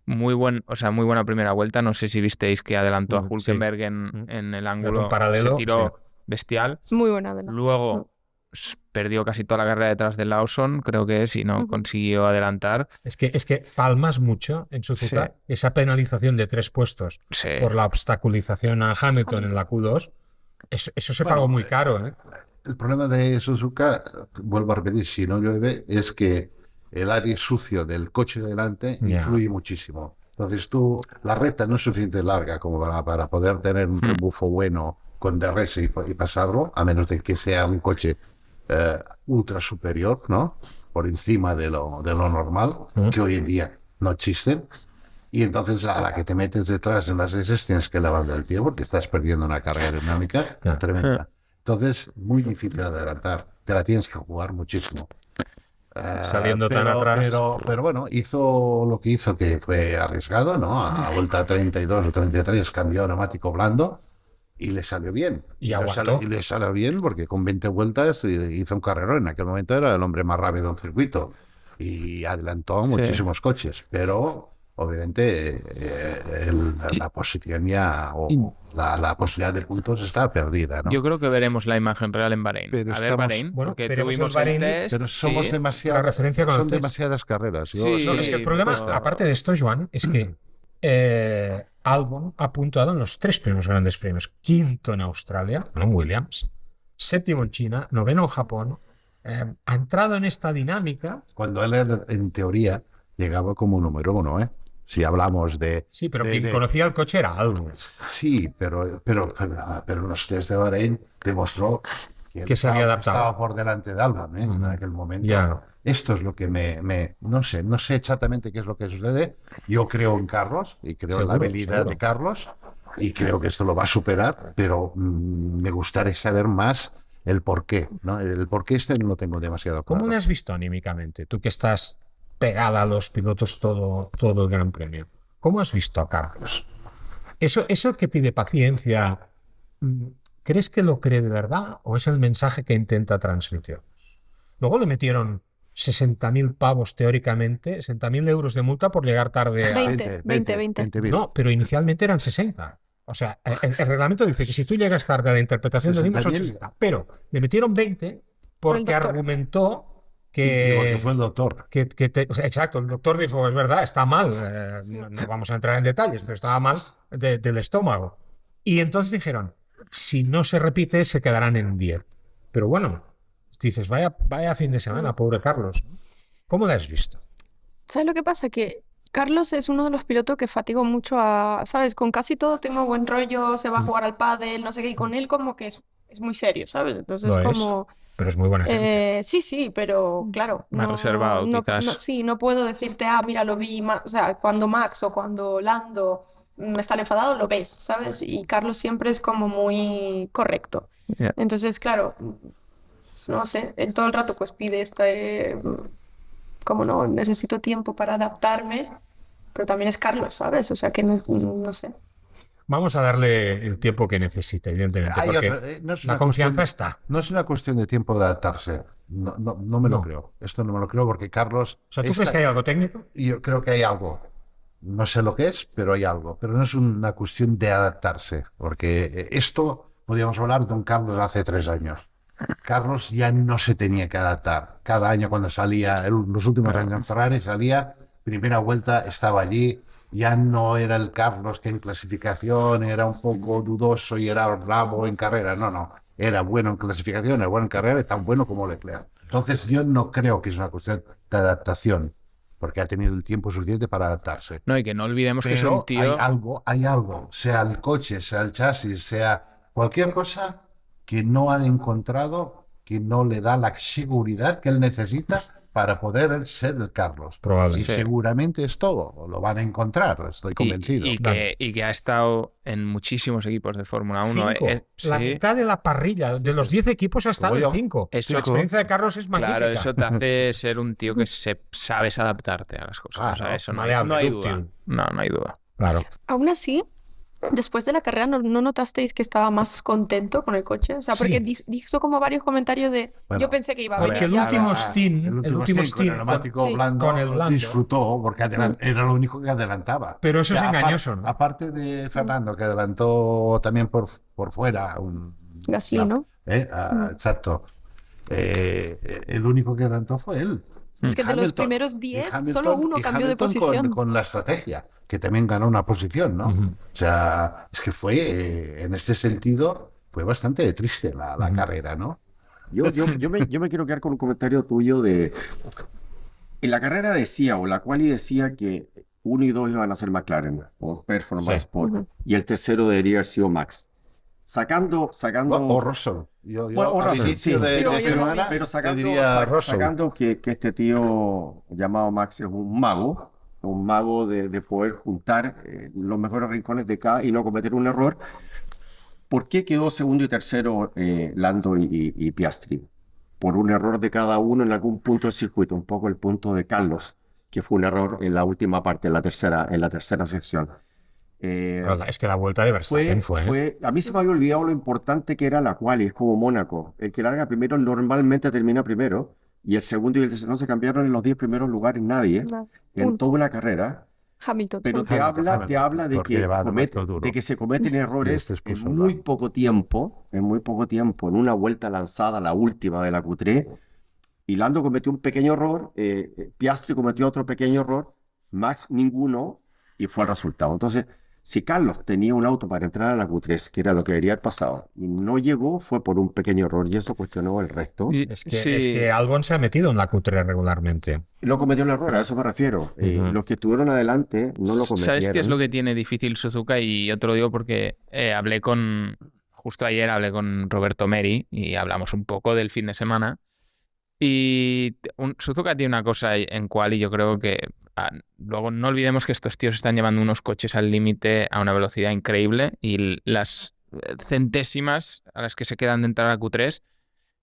muy buena primera vuelta. No sé si visteis que adelantó a Sí. Hülkenberg en el ángulo, Algún paralelo, se tiró bestial. Muy buena de la... Luego perdió casi toda la carrera detrás de Lawson, creo que es, y no Ujú. consiguió adelantar. Es que palmas mucho en Suzuka. Sí. Esa penalización de 3 puestos Sí. por la obstaculización a Hamilton en la Q2, eso se pagó muy caro, ¿eh? El problema de Suzuka, vuelvo a repetir, si no llueve, es que el aire sucio del coche de delante Ya. influye muchísimo. Entonces la recta no es suficiente larga como para poder tener un rebufo bueno con DRS y pasarlo, a menos de que sea un coche ultra superior, ¿no? Por encima de lo normal, que hoy en día no existen. Y entonces a la que te metes detrás en las S tienes que levantar el pie porque estás perdiendo una carga aerodinámica tremenda. Entonces, muy difícil de adelantar. Te la tienes que jugar muchísimo. Saliendo tan atrás. Pero bueno, hizo lo que hizo, que fue arriesgado, ¿no? A vuelta 32 o 33 cambió a neumático blando y le salió bien. Y aguantó. Y le salió bien porque con 20 vueltas hizo un carrerón. En aquel momento era el hombre más rápido del circuito y adelantó a Sí. muchísimos coches. Pero obviamente la posición ya la posibilidad de puntos está perdida, ¿no? Yo creo que veremos la imagen real en Bahrein. Pero A ver, estamos- Bahrein, Bueno, porque veremos en tuvimos Bahrein, el test. Pero somos sí. demasiadas, La referencia con son el test. demasiadas carreras. Sí, No, es que el problema, pero- aparte de esto, Joan, es que Albon ha puntuado en los 3 primeros grandes premios. Quinto en Australia, no en Williams. Séptimo en China, noveno en Japón. Ha entrado en esta dinámica. Cuando él, en teoría, llegaba como número 1, ¿eh? Si hablamos de... Sí, pero de- quien de- conocía el coche era Albon. Sí, pero los test de Bahrein demostró Que se había adaptado. estaba por delante de Albon, ¿eh? En aquel momento. Ya. Esto es lo que no sé exactamente qué es lo que sucede. Yo creo en Carlos y creo en la Seguro, habilidad seguro. de Carlos y creo que esto lo va a superar, pero me gustaría saber más el por qué, ¿no? El por qué no lo tengo demasiado claro. ¿Cómo le has visto anímicamente? Tú que estás pegada a los pilotos todo el Gran Premio. ¿Cómo has visto a Carlos? Eso que pide paciencia, ¿crees que lo cree de verdad o es el mensaje que intenta transmitir? Luego le metieron 60.000 pavos teóricamente, 60.000 euros de multa por llegar tarde a... 20. No, pero inicialmente eran 60. O sea, el reglamento dice que si tú llegas tarde a la interpretación del mismo son 60.000. 60. Pero le metieron 20 Por el porque doctor. argumentó Y porque que... fue el doctor. o sea, exacto, el doctor dijo, es verdad, está mal, no vamos a entrar en detalles, pero estaba mal del estómago. Y entonces dijeron, si no se repite, se quedarán en 10. Pero bueno, dices, vaya fin de semana, pobre Carlos. ¿Cómo lo has visto? ¿Sabes lo que pasa? Que Carlos es uno de los pilotos que fatigo mucho a, ¿sabes? Con casi todo tengo buen rollo, se va a jugar al pádel, no sé qué, y con él como que es muy serio, ¿sabes? Entonces Lo es, como... pero es muy buena gente. Sí, pero claro, Más reservado, quizás. sí, no puedo decirte, mira, lo vi, o sea, cuando Max o cuando Lando están enfadados, lo ves, ¿sabes? Y Carlos siempre es como muy correcto. Yeah. Entonces, claro, no sé, él todo el rato pues pide como no, necesito tiempo para adaptarme, pero también es Carlos, ¿sabes? O sea, que no sé. Vamos a darle el tiempo que necesite, evidentemente, Hay porque otra- no es la una confianza cuestión- está. No es una cuestión de tiempo de adaptarse. No me lo No. creo. Esto no me lo creo porque Carlos... O sea, ¿tú crees que hay algo técnico? Yo creo que hay algo. No sé lo que es, pero hay algo. Pero no es una cuestión de adaptarse, porque esto podríamos hablar de un Carlos hace 3 años. Carlos ya no se tenía que adaptar. Cada año cuando salía, los últimos años en Ferrari salía, primera vuelta estaba allí, ya no era el Carlos que en clasificación era un poco dudoso y era bravo en carrera. No. Era bueno en clasificación, era bueno en carrera y tan bueno como Leclerc. Entonces yo no creo que es una cuestión de adaptación, porque ha tenido el tiempo suficiente para adaptarse. No, y que no olvidemos que es Pero un tío. hay algo, sea el coche, sea el chasis, sea cualquier cosa que no han encontrado, que no le da la seguridad que él necesita para poder ser el Carlos. Probable. Y Sí. seguramente esto lo van a encontrar, estoy convencido. Y que ha estado en muchísimos equipos de Fórmula 1. La Sí. mitad de la parrilla, de los 10 equipos ha estado en 5. Eso- La experiencia de Carlos es magnífica. Claro, eso te hace ser un tío que sabes adaptarte a las cosas. Claro, O sea, eso no maleable, hay dúctil. duda. No hay duda. Claro. Aún así, después de la carrera, ¿no notasteis que estaba más contento con el coche? O sea, porque hizo como varios comentarios de, Bueno, yo pensé que iba a porque venir el ya, último va". stint, el último stint con el neumático sí, blando, con el blando. disfrutó porque era lo único que adelantaba. Pero eso es apar- engañoso, ¿no? Aparte de Fernando, que adelantó también por fuera Gasly, ¿no? Exacto. El único que adelantó fue él. Es que de los Hamilton. primeros Y 10, Hamilton- solo uno y cambió de Hamilton posición. con la estrategia, que también ganó una posición, ¿no? Ujú. O sea, es que fue, en este sentido, fue bastante triste la carrera, ¿no? Yo me quiero quedar con un comentario tuyo de... En la carrera decía, o la quali decía que 1 y 2 iban a ser McLaren, o Performance Sí. Sport, Ujú. y el tercero debería haber sido Max. Sacando... O Russell. Yo Bueno, o al Russell, inicio sí, de pero- la pero- semana pero te diría Russell. sacando que este tío llamado Max es un mago de poder juntar los mejores rincones de cada y no cometer un error. ¿Por qué quedó segundo y tercero Lando y Piastri? Por un error de cada uno en algún punto del circuito, un poco el punto de Carlos, que fue un error en la última parte, en la tercera sección. Es que la vuelta de Verstappen fue. A mí se me había olvidado lo importante que era la quali, es como Mónaco. El que larga primero normalmente termina primero, y el segundo y el tercero no se cambiaron en los 10 primeros lugares nadie, Nada. en Punto. toda la carrera. Hamilton. Pero solo. te habla de porque que, va demasiado duro. de que se cometen errores este expuso en la- muy poco tiempo, en una vuelta lanzada, la última de la Q3, y Lando cometió un pequeño error, Piastri cometió otro pequeño error, Max ninguno, y fue el resultado. Entonces, si Carlos tenía un auto para entrar a la Q3, que era lo que debería haber pasado, y no llegó, fue por un pequeño error, y eso cuestionó el resto. Es que Albon se ha metido en la Q3 regularmente. No cometió el error, a eso me refiero. Ujú. Los que estuvieron adelante no lo cometieron. ¿Sabes qué es lo que tiene difícil Suzuka? Y yo te lo digo porque justo ayer hablé con Roberto Meri y hablamos un poco del fin de semana. Y Suzuka tiene una cosa en quali, yo creo que luego no olvidemos que estos tíos están llevando unos coches al límite a una velocidad increíble y las centésimas a las que se quedan de entrar a Q3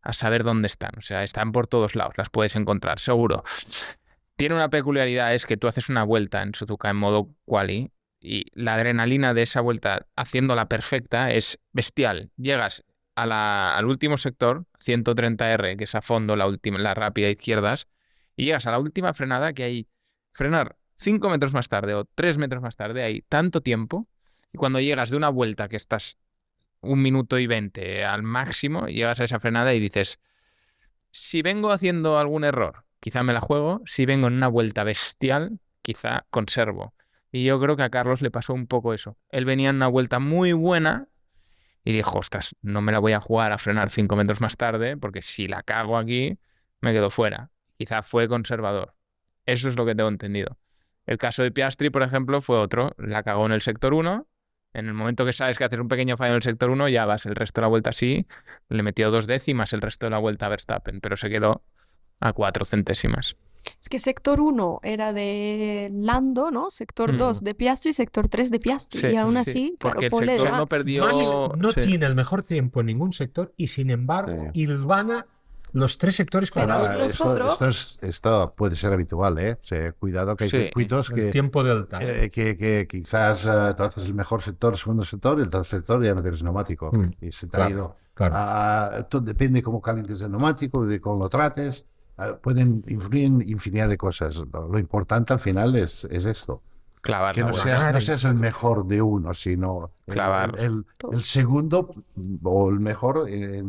a saber dónde están. O sea, están por todos lados, las puedes encontrar, seguro. Tiene una peculiaridad, es que tú haces una vuelta en Suzuka en modo quali y la adrenalina de esa vuelta haciéndola perfecta es bestial. Llegas al último sector, 130R, que es a fondo, la rápida izquierdas, y llegas a la última frenada que hay frenar 5 metros más tarde o 3 metros más tarde, hay tanto tiempo, y cuando llegas de una vuelta que estás 1 minuto y 20 al máximo, llegas a esa frenada y dices, si vengo haciendo algún error, quizá me la juego, si vengo en una vuelta bestial, quizá conservo. Y yo creo que a Carlos le pasó un poco eso. Él venía en una vuelta muy buena y dijo, ostras, no me la voy a jugar a frenar 5 metros más tarde, porque si la cago aquí, me quedo fuera. Quizá fue conservador. Eso es lo que tengo entendido. El caso de Piastri, por ejemplo, fue otro. La cagó en el sector 1. En el momento que sabes que haces un pequeño fallo en el sector 1, ya vas el resto de la vuelta así. Le metió 2 décimas el resto de la vuelta a Verstappen, pero se quedó a 4 centésimas. Es que sector 1 era de Lando, ¿no? Sector 2 de Piastri, sector 3 de Piastri. Sí, y aún sí, así, claro, porque el ponle sector ya. no perdió... Max no sí. tiene el mejor tiempo en ningún sector y sin embargo hilvana los 3 sectores con Pero la Esto puede ser habitual, ¿eh? O sea, cuidado que hay Sí. circuitos el que, tiempo delta. que quizás tú haces el mejor sector, el segundo sector, y el tercer sector ya no tienes neumático. Y se te ha claro, ido. claro. Todo depende cómo calientes el neumático, de cómo lo trates. Pueden influir en infinidad de cosas. Lo importante al final es esto. Clavar Que la no vuelta. seas el mejor de uno, sino Clavar. el segundo o el mejor de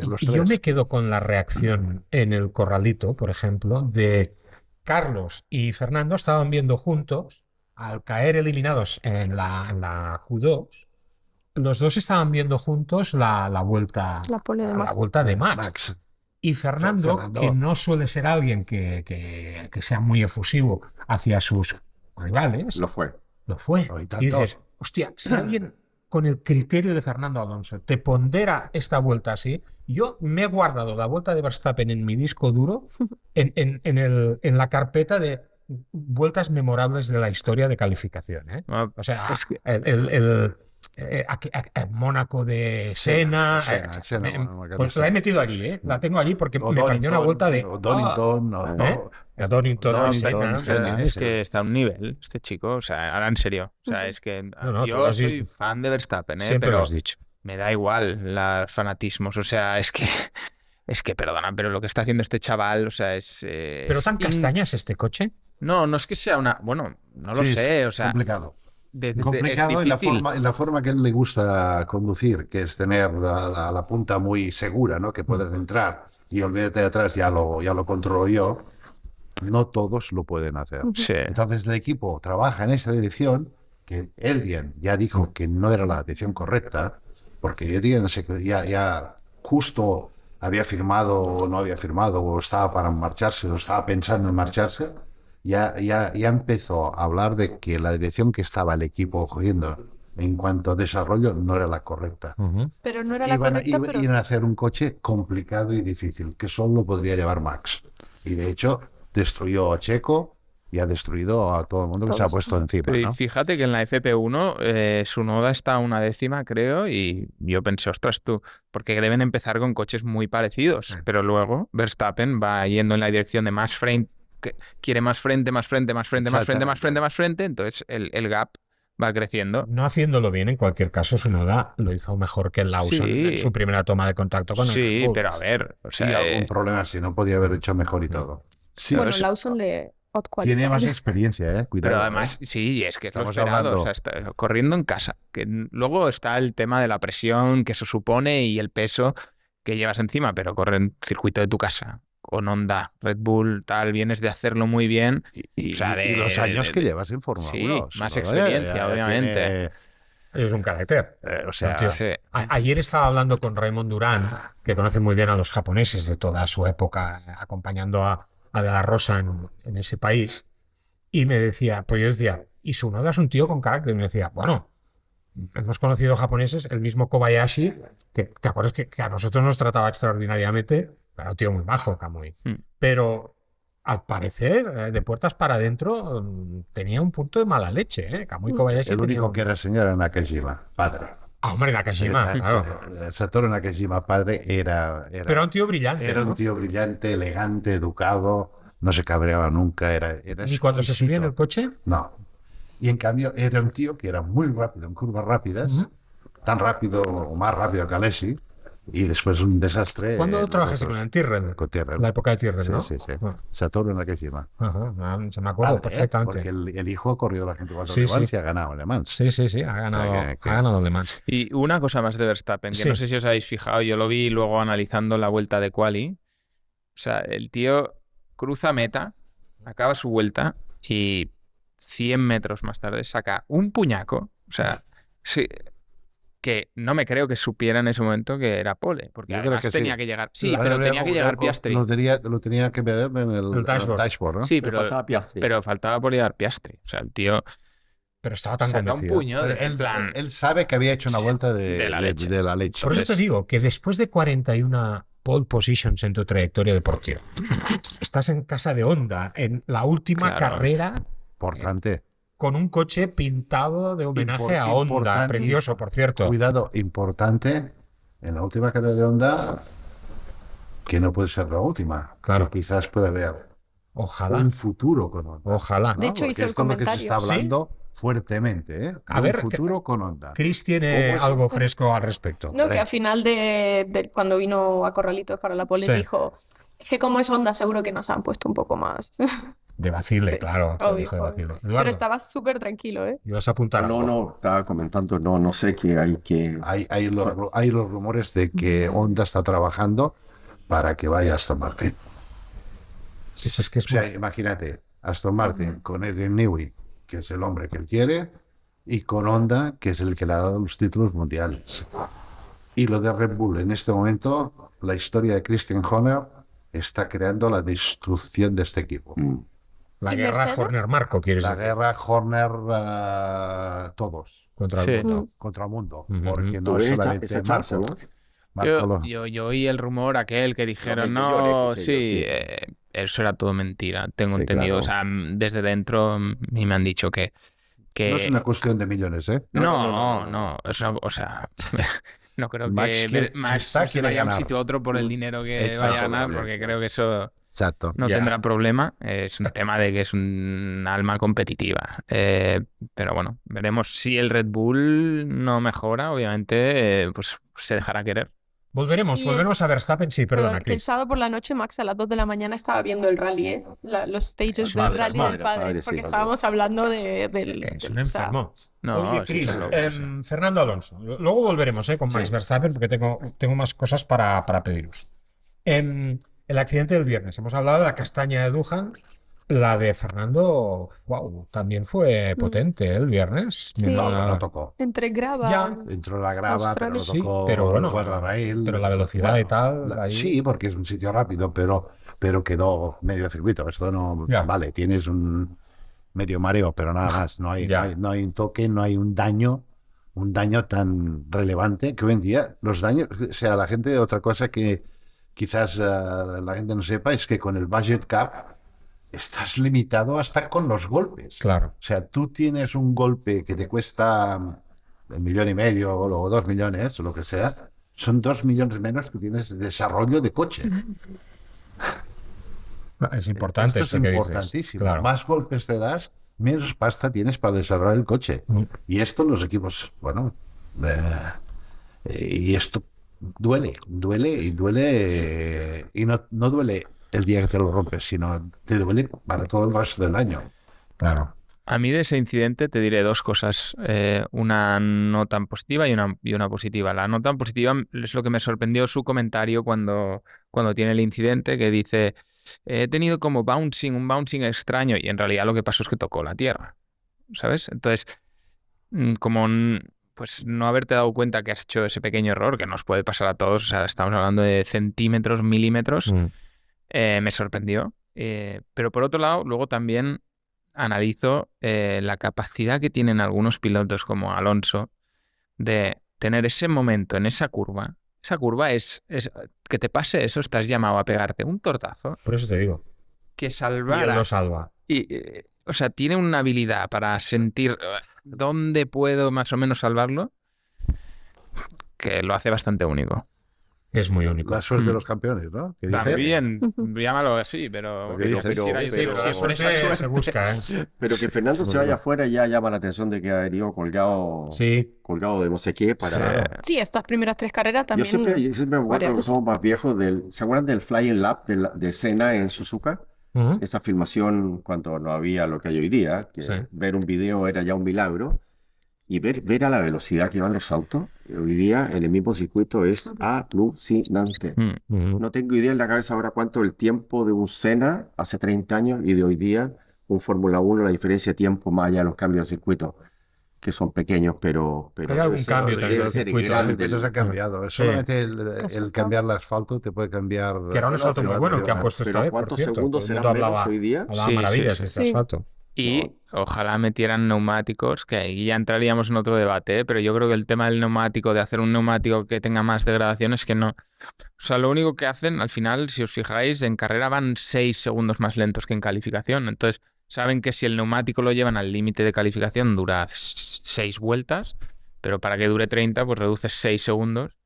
los Y tres. yo me quedo con la reacción en el corralito, por ejemplo, de Carlos y Fernando estaban viendo juntos, al caer eliminados en la Q2, los dos estaban viendo juntos la vuelta, La pole de Max. la vuelta de Max. Y Fernando, que no suele ser alguien que sea muy efusivo hacia sus rivales, Lo fue. lo fue. No, y Y tanto. dices, hostia, si alguien con el criterio de Fernando Alonso. Te pondera esta vuelta así. Yo me he guardado la vuelta de Verstappen en mi disco duro, en la carpeta de vueltas memorables de la historia de calificación, ¿eh? O sea, Es que- Mónaco de Senna, Senna, pues la he metido allí, ¿eh? La tengo allí porque O me pareció una vuelta de... o Donington, A Donington, Donington, Senna, Senna, Es que está a un nivel este chico, o sea, ahora en serio. O sea, es que No, tú lo yo has soy dicho. fan de Verstappen, Siempre lo pero has dicho. me da igual los fanatismos. O sea, es que, perdona, pero lo que está haciendo este chaval, o sea, ¿Pero tan castaña es este coche? No, no es que sea una. Bueno, no lo Sí, sé, o sea. complicado. Es Complicado difícil. en la forma que a él le gusta conducir, que es tener la punta muy segura, ¿no? Que puedes entrar y olvídate de atrás, ya lo controlo yo. No todos lo pueden hacer. Sí. Entonces el equipo trabaja en esa dirección, que Adrian ya dijo que no era la dirección correcta, porque Adrian ya justo había firmado o no había firmado, o estaba para marcharse, o estaba pensando en marcharse. Ya empezó a hablar de que la dirección que estaba el equipo cogiendo en cuanto a desarrollo no era la correcta. Pero no era la correcta, pero... Iban a hacer un coche complicado y difícil, que solo podría llevar Max. Y de hecho, destruyó a Checo y ha destruido a todo el mundo que se ha puesto encima, Pero y ¿no? fíjate que en la FP1 Tsunoda está a una décima, creo, y yo pensé, ostras tú, porque deben empezar con coches muy parecidos, pero luego Verstappen va yendo en la dirección de más frente, que quiere más frente, más frente, más frente, más frente, más frente, más frente, entonces el gap va creciendo. No haciéndolo bien, en cualquier caso, Tsunoda lo hizo mejor que Lawson Sí. en su primera toma de contacto con el Red Sí, Bull. pero a ver, o Sí, sea, algún problema así, no podía haber hecho mejor y todo. Sí, Bueno, es- Lawson le tiene más outqualified. experiencia, cuidado. pero además, sí, es que es lo Estamos esperado, hablando- o sea, está corriendo en casa. Luego está el tema de la presión que eso supone y el peso que llevas encima, pero corre en circuito de tu casa, con Honda, Red Bull, tal, vienes de hacerlo muy bien. Y, O sea, y los años que llevas en Fórmula sí, 1. más Tsunoda experiencia, obviamente. Es un carácter. o sea, Tío, Sí. Ayer estaba hablando con Raymond Durán, que conoce muy bien a los japoneses de toda su época, acompañando a De La Rosa en ese país, y me decía, pues yo decía, y Tsunoda es un tío con carácter, y me decía, bueno, hemos conocido japoneses, el mismo Kobayashi, que te acuerdas que a nosotros nos trataba extraordinariamente, era un tío muy bajo, Kamui, pero al parecer, de puertas para adentro, tenía un punto de mala leche, ¿eh? Kamui Kobayashi el tenía único un- que era señor era Nakajima, padre. Ah, hombre, Nakajima, claro. Satoru Nakajima, padre, Pero era un tío brillante, era ¿no? un tío brillante, elegante, educado, no se cabreaba nunca, era Ni cuando se subía en el exquisito. coche. No. Y en cambio era un tío que era muy rápido en curvas rápidas, tan rápido o más rápido que Alessi, y después un desastre. ¿Cuándo trabajaste con el Tyrrell? Con Tyrrell. La época de Tyrrell, Sí, ¿no? sí, sí. Ah, Satoru Nakajima. ajá, se me acuerdo Padre, perfectamente. porque el hijo ha corrido las 24 Sí, Le Mans sí. y ha ganado Le Mans. Sí, sí, sí, ha ganado, O sea, que- ha ganado Le Mans. Y una cosa más de Verstappen, que Sí. no sé si os habéis fijado, yo lo vi luego analizando la vuelta de quali. O sea, el tío cruza meta, acaba su vuelta y 100 metros más tarde saca un puñaco. O sea, sí, que no me creo que supiera en ese momento que era pole, porque Yo creo además que sí. tenía que llegar. Sí, Lo pero habría- tenía que llegar Piastri. Lo tenía que ver en el dashboard. dashboard, ¿no? Sí, Pero pero faltaba Piastri. faltaba por llegar Piastri. O sea, el tío Pero estaba tan saca un convencido. puño de Él, en plan. él sabe que había hecho una vuelta De la leche. de la leche. Por eso te Es- digo que después de 41 pole positions en tu trayectoria deportiva, estás en casa de Honda, en la última Claro. carrera, Importante. con un coche pintado de homenaje a Honda. Importante. Precioso, por cierto. Cuidado, importante, en la última carrera de Honda, que no puede ser la última. Claro. Que quizás puede haber Ojalá, un futuro con Honda. ojalá. De hecho, Porque hizo el esto es lo que se comentario. está ¿Sí? hablando fuertemente, ¿eh? A Un ver, futuro con Honda. Chris tiene ¿Cómo es? algo fresco al respecto. No, que Hombre. al final cuando vino a Corralitos para la pole Sí. dijo, es que como es Honda seguro que nos han puesto un poco más. De vacile, Sí, claro. te lo obvio, dijo de obvio. vacile. Pero Eduardo, estaba súper tranquilo, ¿eh? ibas a apuntar No, algo. no, estaba comentando, no sé qué hay que... Hay los rumores de que Honda está trabajando para que vaya Aston Martin. Sí, sí, es que es O sea, muy- imagínate, Aston Martin con Adrian Newey, que es el hombre que él quiere, y con Honda, que es el que le ha dado los títulos mundiales. Y lo de Red Bull, en este momento, la historia de Christian Horner está creando la destrucción de este equipo. la ¿Y guerra Mercedes? Horner-Marco, quieres La decir. guerra Horner, todos. contra Sí. el mundo. contra el mundo, Ujú. porque Tú no es ves solamente esa chance, Marco. ¿no? Marco lo- Yo oí el rumor aquel que dijeron, 20 millones, no, escuché yo, sí, sí. eso era todo mentira, tengo Sí, entendido. claro. O sea, desde dentro me han dicho que no es una cuestión de millones, ¿eh? no, eso, o sea, no creo Max que si Max está, se quiere vaya a un ganar. sitio u otro por el dinero que Exacto, vaya a ganar, obviamente. porque creo que eso Exacto. no Ya. tendrá problema. Es un tema de que es un alma competitiva. Pero bueno, veremos si el Red Bull no mejora, obviamente, pues se dejará querer. Volveremos Y a Verstappen. Sí, perdona, el Chris. sábado por la noche, Max, a las 2 de la mañana estaba viendo el rally, ¿eh? Los stages del Madre, rally madre, del padre, padre, sí, porque sí. estábamos hablando del... Es del- un o sea, enfermo. No, Oye, sí, Chris, son locos, Fernando Alonso. Luego volveremos con Max Sí. Verstappen porque tengo más cosas para pediros. El accidente del viernes. Hemos hablado de la castaña de Duhan. La de Fernando, wow, también fue potente el viernes. Sí. Mira, No, no tocó. entre grava... Ya. Entró la grava, pero no Australia. tocó Sí, pero bueno, el guardarraíl. pero la velocidad y tal, ahí- Sí, porque es un sitio rápido, pero quedó medio circuito. Esto no... Ya. Vale, tienes un medio mareo, pero nada más. No hay, Ya. no hay un toque, no hay un daño tan relevante que hoy en día los daños... O sea, la gente, otra cosa que quizás la gente no sepa es que con el budget cap estás limitado hasta con los golpes. Claro. O sea, tú tienes un golpe que te cuesta 1,5 millones o 2 millones, o lo que sea, son 2 millones menos que tienes de desarrollo de coche. Es importante Esto esto es que dices. importantísimo. Claro. Más golpes te das, menos pasta tienes para desarrollar el coche. Y esto los equipos, bueno, y esto duele, y no duele el día que te lo rompes, sino te duele para todo el resto del año. Claro. A mí de ese incidente te diré dos cosas, una no tan positiva y una positiva. La no tan positiva es lo que me sorprendió su comentario cuando tiene el incidente, que dice, he tenido como un bouncing extraño, y en realidad lo que pasó es que tocó la tierra, ¿sabes? Entonces, como pues no haberte dado cuenta que has hecho ese pequeño error, que nos puede pasar a todos, o sea, estamos hablando de centímetros, milímetros, me sorprendió. Pero por otro lado, luego también analizo la capacidad que tienen algunos pilotos como Alonso de tener ese momento en esa curva. Esa curva es que te pase eso, estás llamado a pegarte un tortazo Por eso te digo. que Y él salvara. lo salva. O sea, tiene una habilidad para sentir dónde puedo más o menos salvarlo, que lo hace bastante único. Es muy único. La suerte de los campeones, ¿no? Que dice- También, llámalo así, pero... Lo que dices. quisiera yo, Pero- pero La siempre suerte esa suerte. se busca, ¿eh? Pero que Fernando se vaya afuera ya llama la atención de que ha venido colgado, Sí. colgado de no sé qué para... Sí, estas primeras 3 carreras también... Yo siempre me acuerdo varias que somos más viejos ¿se acuerdan del Flying Lap de Senna en Suzuka? Ujú. Esa filmación cuando no había lo que hay hoy día, que Sí. ver un video era ya un milagro, y ver a la velocidad que van los autos, hoy día en el mismo circuito es alucinante. Ujú. No tengo idea en la cabeza ahora cuánto el tiempo de un Senna hace 30 años y de hoy día un Fórmula 1, la diferencia de tiempo más allá de los cambios de circuito, que son pequeños, pero Hay algún cambio también debe del ser circuito. Los grande. circuitos han cambiado. Sí. Solamente el cambiar el asfalto te puede cambiar. Que era un asfalto muy bueno el que han puesto esta Pero vez, por ¿cuántos cierto. segundos Todo el serán mundo menos hablaba hoy día? hablaba Sí, maravillas sí, de este sí. asfalto. Y ojalá metieran neumáticos, que ahí ya entraríamos en otro debate, pero yo creo que el tema del neumático, de hacer un neumático que tenga más degradación, es que no. O sea, lo único que hacen, al final, si os fijáis, en carrera van 6 segundos más lentos que en calificación. Entonces, saben que si el neumático lo llevan al límite de calificación, dura 6 vueltas, pero para que dure 30, pues reduces 6 segundos.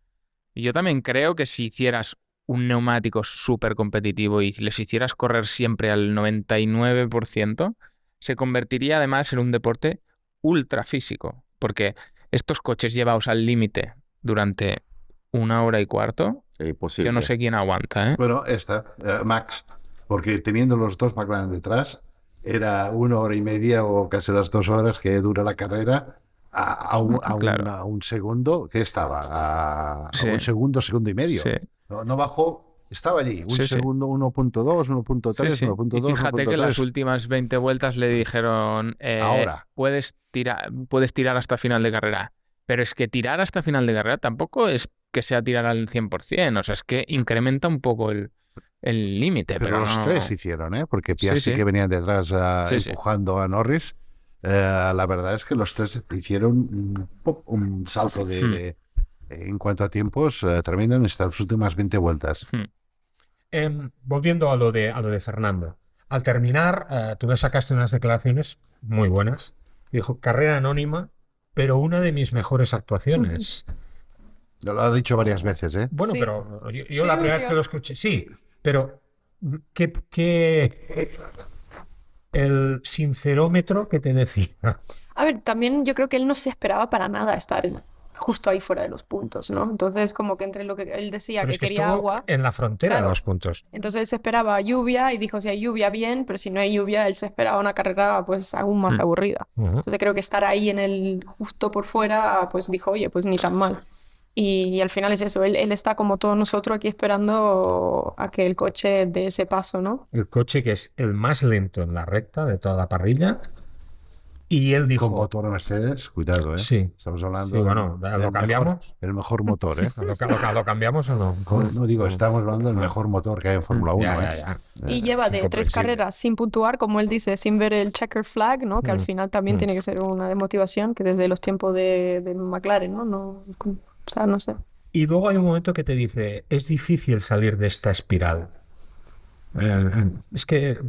Y yo también creo que si hicieras un neumático súper competitivo y les hicieras correr siempre al 99%, se convertiría además en un deporte ultra físico, porque estos coches llevados al límite durante 1 hora y cuarto, Es imposible. yo no sé quién aguanta, ¿eh? Bueno, Max, porque teniendo los dos McLaren detrás, era 1 hora y media o casi las 2 horas que dura la carrera Claro. a un segundo, que estaba a Sí. un segundo y medio. Sí. No bajó, estaba allí, un Sí, sí. segundo, 1.2, 1.3, Sí, sí. 1.2, Y fíjate que 1.3. las últimas 20 vueltas le dijeron, Ahora. puedes tirar hasta final de carrera. Pero es que tirar hasta final de carrera tampoco es que sea tirar al 100%, o sea, es que incrementa un poco el límite. Pero los no- tres hicieron, ¿eh? Porque Piastri, Sí, sí. que venía detrás Sí, sí. empujando a Norris, la verdad es que los tres hicieron un salto en cuanto a tiempos tremendo en estas últimas 20 vueltas. Volviendo a lo de Fernando. Al terminar, tú le sacaste unas declaraciones muy buenas. Dijo, carrera anónima, pero una de mis mejores actuaciones. Lo ha dicho varias veces, ¿eh? Bueno, Sí. pero yo Sí, la primera vez tío. que lo escuché, sí, pero ¿qué el sincerómetro que te decía? A ver, también yo creo que él no se esperaba para nada estar justo ahí fuera de los puntos, ¿no? Entonces, como que entre lo que él decía Pero que es que quería estuvo agua, en la frontera de claro. los puntos. Entonces él se esperaba lluvia y dijo, si hay lluvia, bien, pero si no hay lluvia, él se esperaba una carrera pues aún más aburrida. Ujú. Entonces creo que estar ahí en el justo por fuera, pues dijo, oye, pues ni tan mal. Y al final es eso, él está como todos nosotros aquí esperando a que el coche dé ese paso, ¿no? El coche que es el más lento en la recta de toda la parrilla. Y él Con dijo, motor Mercedes, cuidado, ¿eh? sí, Estamos hablando sí, bueno, ¿lo cambiamos? el mejor motor, ¿eh? ¿Lo cambiamos o no? No digo, estamos hablando del mejor motor que hay en Fórmula 1, Ya, ¿eh? ya. Y lleva Es de 3 incomprensible. carreras sin puntuar, como él dice, sin ver el checker flag, ¿no? Que al final también tiene que ser una desmotivación que desde los tiempos de McLaren, ¿no? O sea, no sé. Y luego hay un momento que te dice, es difícil salir de esta espiral. Es que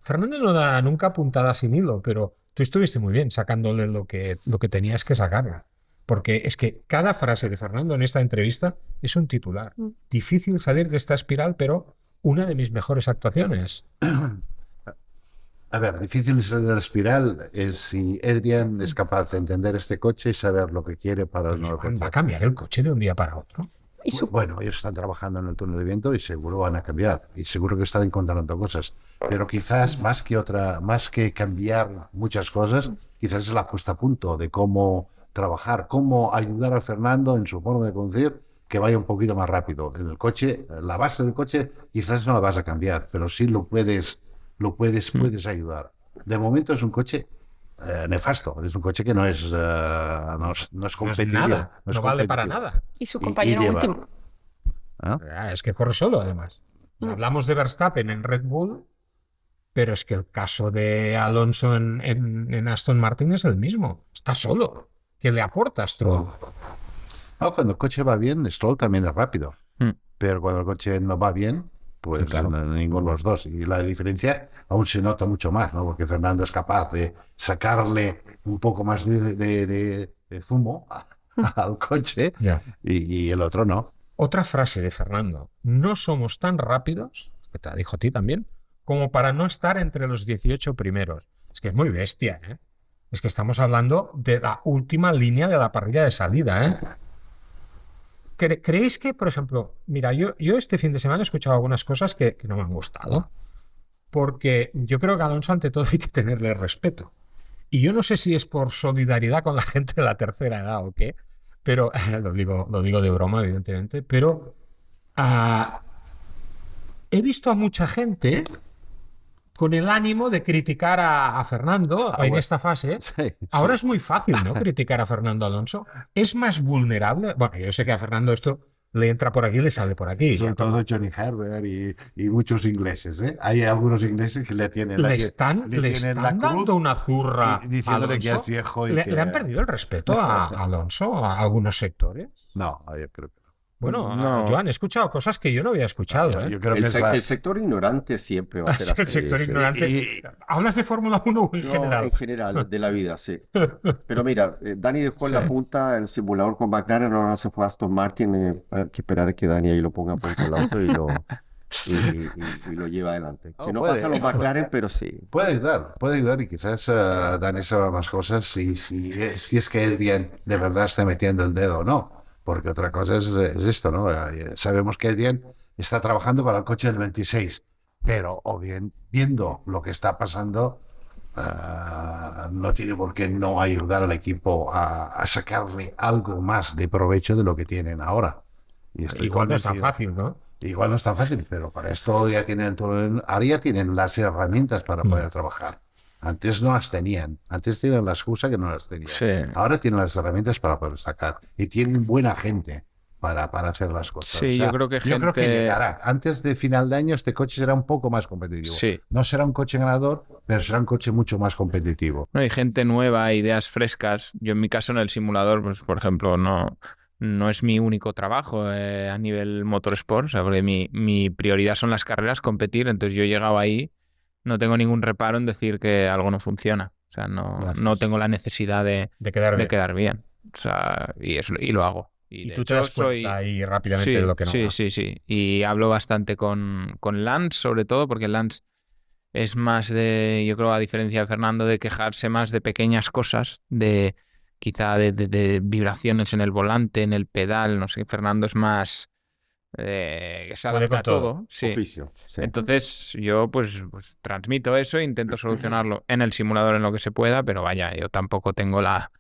Fernando no da nunca puntada sin hilo, pero tú estuviste muy bien sacándole lo que tenías que sacar. Porque es que cada frase de Fernando en esta entrevista es un titular. Difícil salir de esta espiral, pero una de mis mejores actuaciones. A ver, difícil salir de la espiral es si Adrian es capaz de entender este coche y saber lo que quiere para el nuevo Va a coche. cambiar el coche de un día para otro. Y su... Bueno, ellos están trabajando en el túnel de viento y seguro van a cambiar y seguro que están encontrando cosas. Pero quizás más que cambiar muchas cosas, quizás es la puesta a punto de cómo trabajar, cómo ayudar a Fernando en su forma de conducir que vaya un poquito más rápido. En el coche, la base del coche, quizás no la vas a cambiar, pero sí puedes ayudar. De momento es un coche nefasto, es un coche que no es competitivo. Nada, es no vale para competitivo. nada. Y su compañero lleva- último. ¿Ah? Es que corre solo, además. O sea, hablamos de Verstappen en Red Bull, pero es que el caso de Alonso en Aston Martin es el mismo. Está solo. ¿Qué le aporta Stroll? No, cuando el coche va bien, Stroll también es rápido. Pero cuando el coche no va bien, pues Sí, claro. ninguno de los dos. Y la diferencia aún se nota mucho más, ¿no? Porque Fernando es capaz de sacarle un poco más de zumo al coche Ya. y el otro no. Otra frase de Fernando. No somos tan rápidos, que te la dijo a ti también, como para no estar entre los 18 primeros. Es que es muy bestia, ¿eh? Es que estamos hablando de la última línea de la parrilla de salida, ¿eh? ¿Creéis que, por ejemplo, mira, yo este fin de semana he escuchado algunas cosas que no me han gustado? Porque yo creo que a Alonso, ante todo, hay que tenerle respeto. Y yo no sé si es por solidaridad con la gente de la tercera edad o qué, pero lo digo de broma, evidentemente, pero he visto a mucha gente con el ánimo de criticar a Fernando en bueno. esta fase. Sí, Ahora sí. es muy fácil, ¿no? Criticar a Fernando Alonso. Es más vulnerable. Bueno, yo sé que a Fernando esto le entra por aquí y le sale por aquí. Sobre todo Johnny Herbert y muchos ingleses, ¿eh? Hay algunos ingleses que le tienen Le están dando una zurra y diciéndole a que Alonso. es viejo y ¿Le que... han perdido el respeto a Alonso, a algunos sectores? No, yo creo que no. Bueno, No. Joan, he escuchado cosas que yo no había escuchado, ¿eh? Yo creo que El, es la- el sector ignorante siempre va a ser El así. sector sí. ignorante. ¿Hablas de Fórmula 1 o en No, general? en general, de la vida, sí. Pero mira, Dani dejó en la Sí. punta el simulador con McLaren, ahora se fue a Aston Martin, hay que esperar a que Dani ahí lo ponga a punto el auto y lo lleva adelante. Oh, Que no puede. pasa a los McLaren, pero sí. Puede ayudar y quizás Dani sabe más cosas si es que Adrian de verdad está metiendo el dedo o no. Porque otra cosa es esto, ¿no? Sabemos que Adrian está trabajando para el coche del 26, pero o bien viendo lo que está pasando, no tiene por qué no ayudar al equipo a sacarle algo más de provecho de lo que tienen ahora. Y estoy Igual no es tan convencido. fácil, ¿no? Igual no es tan fácil, pero para esto ya tienen ahora ya tienen las herramientas para poder trabajar. Antes no las tenían. Antes tenían la excusa que no las tenían. Sí. Ahora tienen las herramientas para poder sacar. Y tienen buena gente. para hacer las cosas. Sí, yo creo que yo creo que llegará. Antes de final de año este coche será un poco más competitivo. Sí. No será un coche ganador, pero será un coche mucho más competitivo. No, hay gente nueva, ideas frescas. Yo en mi caso en el simulador, pues por ejemplo, no es mi único trabajo a nivel motorsport, o sea, porque mi prioridad son las carreras, competir, entonces yo he llegado ahí, no tengo ningún reparo en decir que algo no funciona. O sea, no tengo la necesidad de quedar bien. O sea, y lo hago. Y tú te das cuenta ahí rápidamente de lo que no va. Sí. Y hablo bastante con Lance, sobre todo, porque Lance es más de, yo creo, a diferencia de Fernando, de quejarse más de pequeñas cosas, quizá de vibraciones en el volante, en el pedal, no sé. Fernando es más que se adapta a todo. Sí. Oficio, sí. Entonces yo pues transmito eso e intento solucionarlo en el simulador en lo que se pueda, pero vaya, yo tampoco tengo la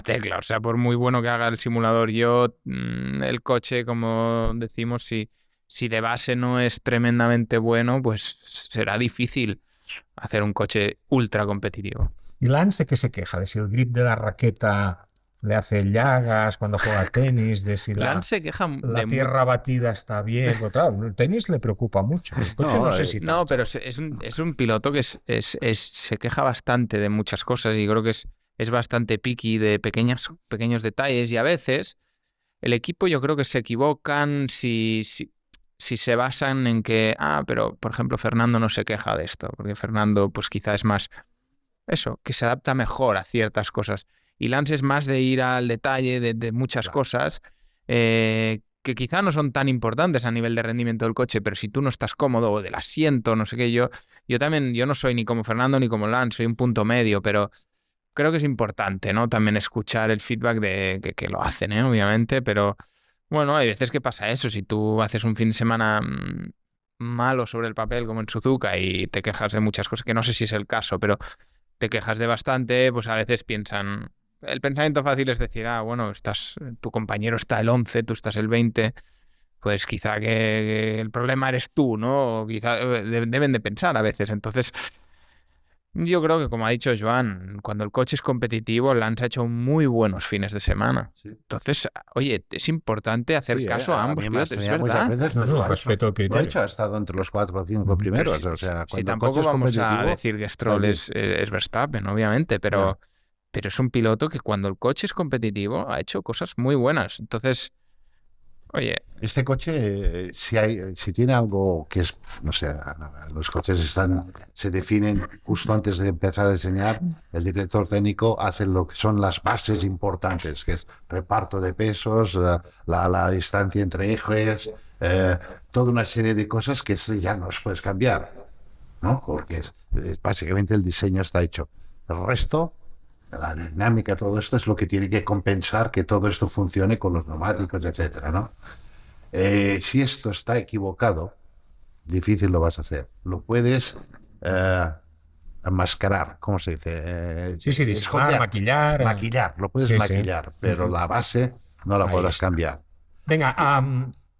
tecla. O sea, por muy bueno que haga el simulador, el coche, como decimos, si de base no es tremendamente bueno, pues será difícil hacer un coche ultra competitivo. ¿Y Lance de qué se queja? ¿De si el grip de la raqueta le hace llagas cuando juega tenis? ¿De si Lance se queja la tierra batida está bien? Pues, claro, el tenis le preocupa mucho. El coche no sé si tanto. No, pero es un piloto que se queja bastante de muchas cosas y creo que es bastante picky de pequeños detalles, y a veces el equipo yo creo que se equivocan si se basan en que, pero por ejemplo Fernando no se queja de esto, porque Fernando pues quizá es más eso, que se adapta mejor a ciertas cosas. Y Lance es más de ir al detalle de muchas cosas que quizá no son tan importantes a nivel de rendimiento del coche, pero si tú no estás cómodo o del asiento, no sé qué, yo no soy ni como Fernando ni como Lance, soy un punto medio, pero creo que es importante, ¿no? También escuchar el feedback de que lo hacen, obviamente, pero bueno, hay veces que pasa eso. Si tú haces un fin de semana malo sobre el papel como en Suzuka y te quejas de muchas cosas, que no sé si es el caso, pero te quejas de bastante, pues a veces piensan... El pensamiento fácil es decir, bueno, tu compañero está el 11, tú estás el 20, pues quizá que el problema eres tú, ¿no? O quizá deben de pensar a veces. Entonces, yo creo que, como ha dicho Joan, cuando el coche es competitivo, Lance ha hecho muy buenos fines de semana. Sí. Entonces, oye, es importante hacer caso a ambos pilotos, es verdad. Veces, respeto el criterio. Lo hecho, ha estado entre los 4 o 5 primeros. O sea, cuando tampoco vamos a decir que Stroll es Verstappen, obviamente, pero es un piloto que cuando el coche es competitivo ha hecho cosas muy buenas. Entonces, oye... Este coche, si tiene algo que es, no sé, los coches se definen justo antes de empezar a diseñar, el director técnico hace lo que son las bases importantes, que es reparto de pesos, la distancia entre ejes, toda una serie de cosas que ya no los puedes cambiar, ¿no? Porque básicamente el diseño está hecho. El resto... La dinámica, todo esto es lo que tiene que compensar que todo esto funcione con los neumáticos, etcétera, ¿no? Si esto está equivocado, difícil lo vas a hacer. Lo puedes enmascarar, ¿cómo se dice? Disfrazar, maquillar. Maquillar, lo puedes maquillar, pero la base no la podrás cambiar. Venga,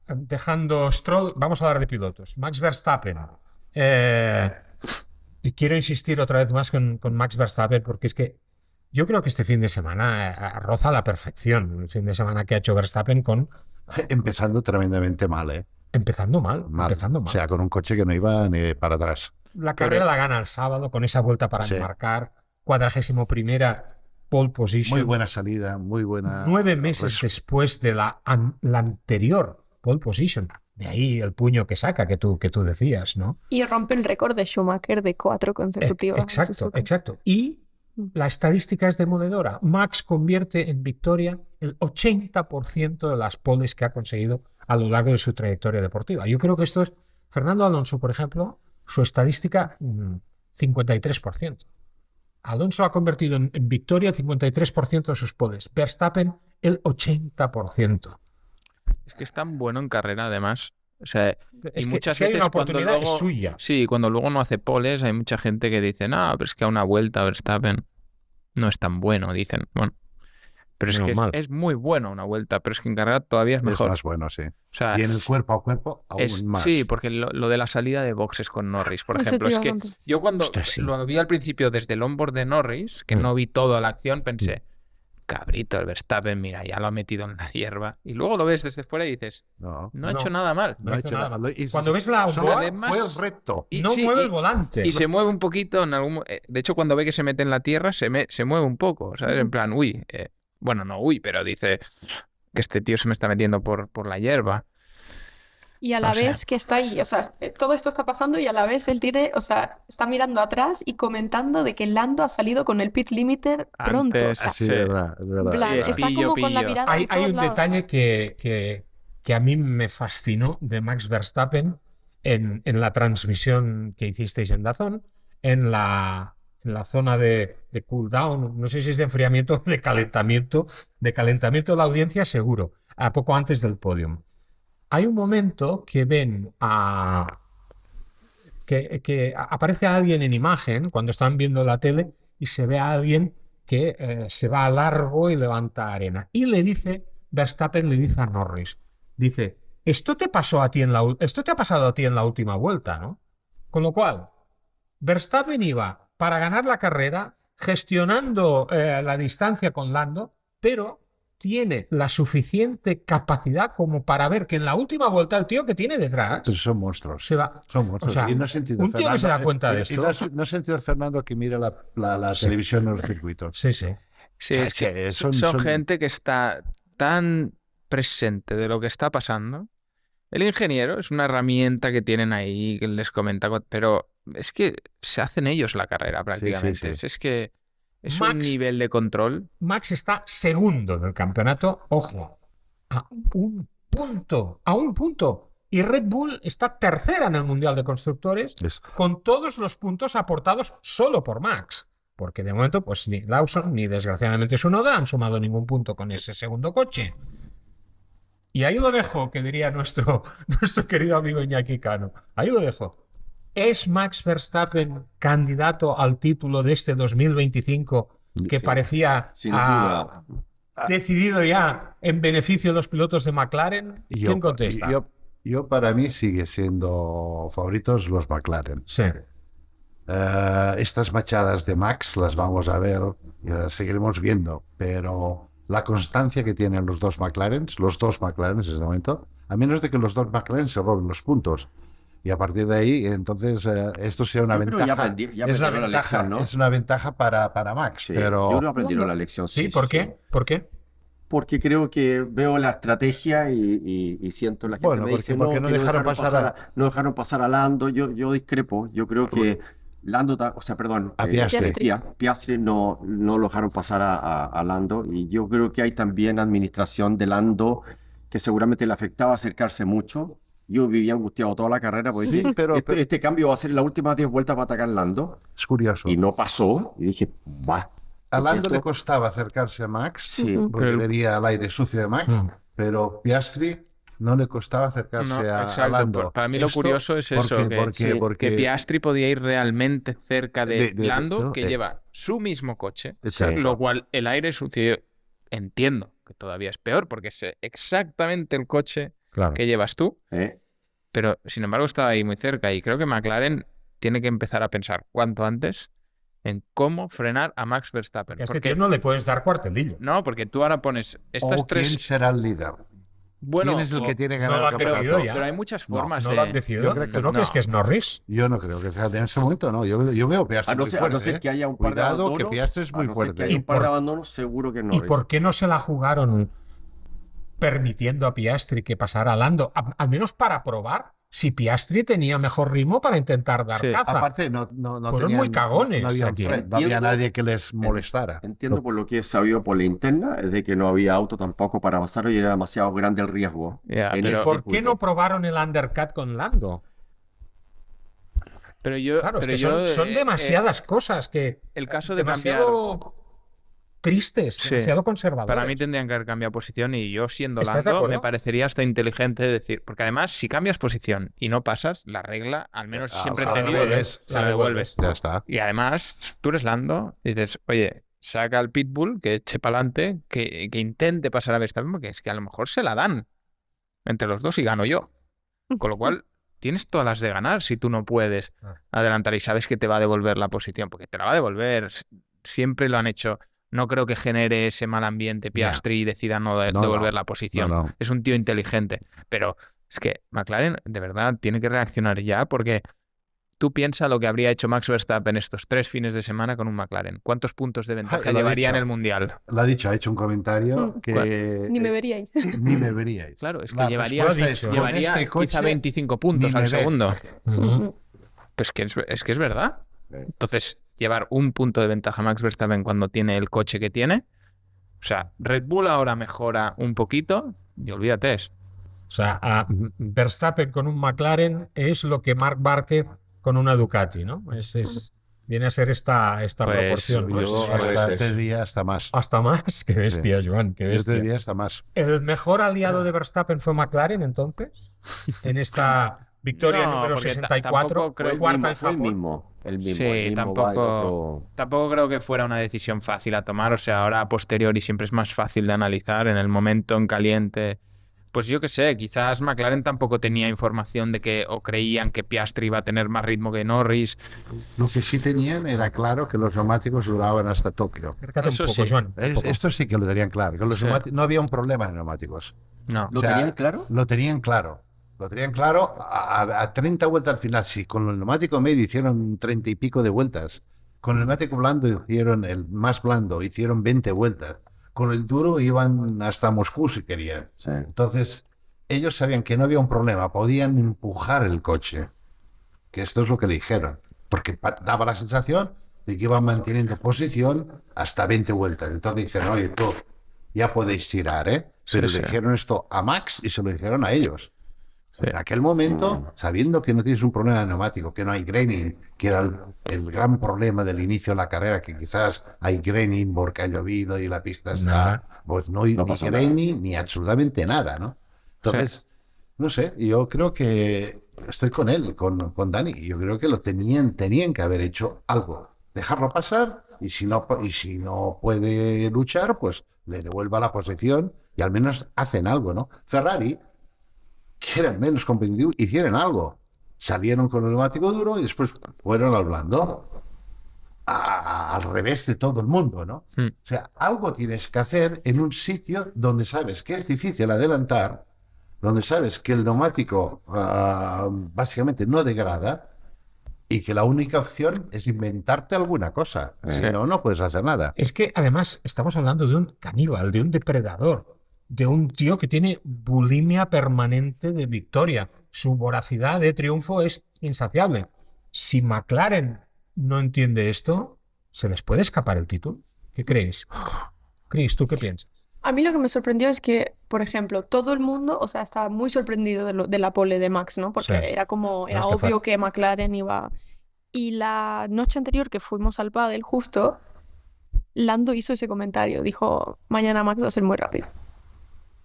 dejando Stroll, vamos a hablar de pilotos. Max Verstappen. Y quiero insistir otra vez más con Max Verstappen, porque es que yo creo que este fin de semana roza la perfección. El fin de semana que ha hecho Verstappen empezando tremendamente mal, ¿eh? Empezando mal. O sea, con un coche que no iba ni para atrás. La carrera la gana el sábado con esa vuelta para enmarcar. 41ª pole position. Muy buena salida, muy buena... 9 meses después de la anterior pole position. De ahí el puño que saca, que tú decías, ¿no? Y rompe el récord de Schumacher de 4 consecutivas. Exacto. Y la estadística es demoledora. Max convierte en victoria el 80% de las poles que ha conseguido a lo largo de su trayectoria deportiva. Yo creo que esto es... Fernando Alonso, por ejemplo, su estadística, 53%. Alonso ha convertido en victoria el 53% de sus poles. Verstappen, el 80%. Es que es tan bueno en carrera, además. O sea, es y que muchas si veces hay una oportunidad cuando luego, es suya. Sí, cuando luego no hace poles, hay mucha gente que dice, pero es que a una vuelta Verstappen no es tan bueno, dicen. Bueno, pero es que es muy bueno una vuelta, pero es que en carrera todavía es mejor. Es más bueno, sí. O sea, y en el cuerpo a cuerpo aún más. Sí, porque lo de la salida de boxes con Norris, por ejemplo, es que yo cuando lo vi al principio desde el onboard de Norris, que no vi toda la acción, pensé, cabrito el Verstappen, mira, ya lo ha metido en la hierba. Y luego lo ves desde fuera y dices, No, no ha No. hecho nada mal. No ha hecho nada. Y Cuando ves la solo onboard, además- fue el recto. Y- no sí, mueve y- el volante. Y se mueve un poquito en algún... De hecho, cuando ve que se mete en la tierra, se mueve un poco, ¿sabes? En plan, uy, bueno, no uy, pero dice que este tío se me está metiendo por la hierba. Y a la O sea- vez que está ahí, o sea, todo esto está pasando y a la vez él tiene, o sea, está mirando atrás y comentando de que Lando ha salido con el pit limiter pronto. Antes, O sea, Sí, Sí. es verdad, es en verdad. plan, Sí, es está pillo, como con la pillo. mirada Hay en todos un lados. detalle que a mí me fascinó de Max Verstappen en la transmisión que hicisteis en DAZN, en la zona de cool down, no sé si es de enfriamiento o de calentamiento de la audiencia, seguro, a poco antes del podium. Hay un momento que ven que aparece alguien en imagen cuando están viendo la tele y se ve a alguien que se va a largo y levanta arena. Y Verstappen le dice a Norris, dice, esto te ha pasado a ti en la última vuelta, ¿no? Con lo cual, Verstappen iba para ganar la carrera gestionando la distancia con Lando, pero tiene la suficiente capacidad como para ver que en la última vuelta el tío que tiene detrás Pues son monstruos. se va. Son monstruos. O sea, y no he sentido un tío que se da cuenta de esto. no he sentido Fernando que mire la televisión en los circuitos. Sí, sí. Sí, O sea, es que son- son son- gente que está tan presente de lo que está pasando. El ingeniero es una herramienta que tienen ahí, que les comenta, pero es que se hacen ellos la carrera prácticamente. sí. Es que es un Max- nivel de control. Max está segundo en el campeonato, ojo, a un punto. Y Red Bull está tercera en el Mundial de Constructores Es- con todos los puntos aportados solo por Max. Porque de momento, pues ni Lawson ni desgraciadamente Tsunoda han sumado ningún punto con ese segundo coche. Y ahí lo dejo, que diría nuestro querido amigo Iñaki Cano. Ahí lo dejo. ¿Es Max Verstappen candidato al título de este 2025 que Sí, parecía sin duda. decidido ya en beneficio de los pilotos de McLaren? ¿Quién contesta? Yo para mí sigue siendo favoritos los McLaren. Sí. Estas machadas de Max las vamos a ver, las seguiremos viendo, pero la constancia que tienen los dos McLaren en este momento, a menos de que los dos McLaren se roben los puntos. Y a partir de ahí, entonces, esto sea una Yo creo que ventaja. ya Es una aprendieron la ventaja, lección, ¿no? es una ventaja para Max. Sí, Pero yo creo que aprendieron la lección. ¿Sí? ¿Por qué? ¿Por qué? Porque creo que veo la estrategia y siento la gente Bueno, me porque- dice, porque no que dejaron pasar no dejaron pasar a Lando. Yo discrepo. Yo creo que Lando, A Piastri. Piastri no lo dejaron pasar a Lando. Y yo creo que hay también administración de Lando que seguramente le afectaba acercarse mucho. Yo vivía angustiado toda la carrera porque Sí, dije, pero- este cambio va a ser las últimas 10 vueltas para atacar Lando. es curioso. Y no pasó. Y dije, va. A Lando ¿cierto? le costaba acercarse a Max, Sí, porque Pero- tenía el aire sucio de Max, Mm. pero Piastri no le costaba acercarse No, a exacto. Lando. Para mí lo Esto, curioso es eso, porque- que, porque- sí, porque- que Piastri podía ir realmente cerca de Lando, no, que lleva su mismo coche, Exacto. lo cual el aire sucio, entiendo que todavía es peor, porque es exactamente el coche Claro. que llevas tú, ¿eh? pero sin embargo estaba ahí muy cerca y creo que McLaren tiene que empezar a pensar cuanto antes en cómo frenar a Max Verstappen. Que a este Porque, tío no le puedes dar cuartelillo. no, porque tú ahora pones estas ¿O quién tres... será el líder? Bueno, ¿Quién es el que tiene que no ganar lo el han pero, decidido campeonato? ya. pero hay muchas No, formas ¿No de... lo han decidido? yo creo que ¿Tú no no. crees que es Norris? Yo no creo que sea en ese momento, no. Yo veo Piastri A no muy ser, fuerte. ¿eh? que haya un par de Cuidado, abandonos. que Piastri es muy a no ser fuerte. que haya un par de abandonos, seguro que no. ¿Y por qué no se la jugaron permitiendo a Piastri que pasara a Lando? Al menos para probar si Piastri tenía mejor ritmo para intentar dar Sí. caza. Aparte, no Fueron tenían- muy cagones no había, aquí. no había Entiendo- nadie que les molestara. Entiendo por lo que he sabido por la interna, es de que no había auto tampoco para pasar y era demasiado grande el riesgo. Ya, en pero- ese ¿Por qué circuito. no probaron el undercut con Lando? Pero yo... Claro, es pero que yo, son demasiadas cosas que... el caso de cambiar... demasiado tristes, Sí. demasiado conservadores. Para mí tendrían que haber cambiado posición y yo siendo ¿Estás de Lando acuerdo? me parecería hasta inteligente decir, porque además si cambias posición y no pasas, la regla, al menos siempre he la tenido, devuelves, la devuelves. Ya está. Y además tú eres Lando y dices, oye, saca al Pitbull, que eche para adelante, que intente pasar a Verstappen, porque es que a lo mejor se la dan entre los dos y gano yo. Con lo cual tienes todas las de ganar si tú no puedes adelantar y sabes que te va a devolver la posición, porque te la va a devolver. Siempre lo han hecho. no creo que genere ese mal ambiente Piastri y decida no devolver la posición. No. Es un tío inteligente. Pero es que McLaren de verdad tiene que reaccionar ya, porque tú piensas lo que habría hecho Max Verstappen estos 3 fines de semana con un McLaren. ¿Cuántos puntos de ventaja Lo ha llevaría en dicho. el Mundial? Lo ha dicho, ha hecho un comentario que... Ni me veríais. Ni me veríais. Claro, es que La llevaría, respuesta es, con llevaría este coche, quizá 25 puntos ni me al ve. segundo. Ujú. Pues que es verdad. Entonces, llevar un punto de ventaja a Max Verstappen cuando tiene el coche que tiene. O sea, Red Bull ahora mejora un poquito y olvídate. O sea, a Verstappen con un McLaren es lo que Marc Márquez con una Ducati, ¿no? Viene a ser esta Pues, proporción. pues, Yo hasta este día hasta más. Hasta más. Qué bestia, Joan, qué Este bestia. día hasta más. ¿El mejor aliado de Verstappen fue McLaren entonces? En esta victoria No, número porque 64, tampoco creo- fue cuarta en Fue el Japón. mismo. El mismo. Sí, el mismo va, el otro- tampoco creo que fuera una decisión fácil a tomar. O sea, ahora a posteriori siempre es más fácil de analizar. En el momento, en caliente, pues yo qué sé, quizás McLaren tampoco tenía información de que, o creían que Piastri iba a tener más ritmo que Norris. Lo que sí tenían era claro que los neumáticos duraban hasta Tokio. Acércate un Eso poco, sí. Joan. un poco. Esto sí que lo tenían claro. Que los Sí. no había un problema en neumáticos. No. ¿Lo O sea, tenían claro? Lo tenían claro. Lo tenían claro a 30 vueltas al final. Sí, con el neumático medio hicieron 30 y pico de vueltas. Con el neumático blando hicieron el más blando, hicieron 20 vueltas. Con el duro iban hasta Moscú si querían. Sí. Entonces, ellos sabían que no había un problema, podían empujar el coche. Que esto es lo que le dijeron. Porque daba la sensación de que iban manteniendo posición hasta 20 vueltas. Entonces dijeron, oye, tú, ya podéis tirar, ¿eh? Pero Sí, le sí. dijeron esto a Max y se lo dijeron a ellos. Sí. En aquel momento, sabiendo que no tienes un problema de neumático, que no hay graining, que era el gran problema del inicio de la carrera, que quizás hay graining porque ha llovido y la pista está... Nada. Pues no hay No ni pasa graining ni absolutamente nada, ¿no? Entonces, no sé, yo creo que estoy con él, con Dani, y yo creo que tenían que haber hecho algo. Dejarlo pasar y si no puede luchar, pues le devuelva la posición y al menos hacen algo, ¿no? Ferrari, que eran menos competitivos, hicieron algo. Salieron con el neumático duro y después fueron al blando. Al revés de todo el mundo, ¿no? Hmm. O sea, algo tienes que hacer en un sitio donde sabes que es difícil adelantar, donde sabes que el neumático básicamente no degrada y que la única opción es inventarte alguna cosa. Si no, no puedes hacer nada. Es que además estamos hablando de un caníbal, de un depredador, de un tío que tiene bulimia permanente de victoria. Su voracidad de triunfo es insaciable. Si McLaren no entiende esto, ¿se les puede escapar el título? ¿Qué creéis? Chris, ¿tú qué piensas? A mí lo que me sorprendió es que, por ejemplo, todo el mundo, o sea, estaba muy sorprendido de la pole de Max, ¿no? Porque Sí. era es que obvio fue. que McLaren iba... Y la noche anterior que fuimos al pádel, justo, Lando hizo ese comentario. Dijo, mañana Max va a ser muy rápido.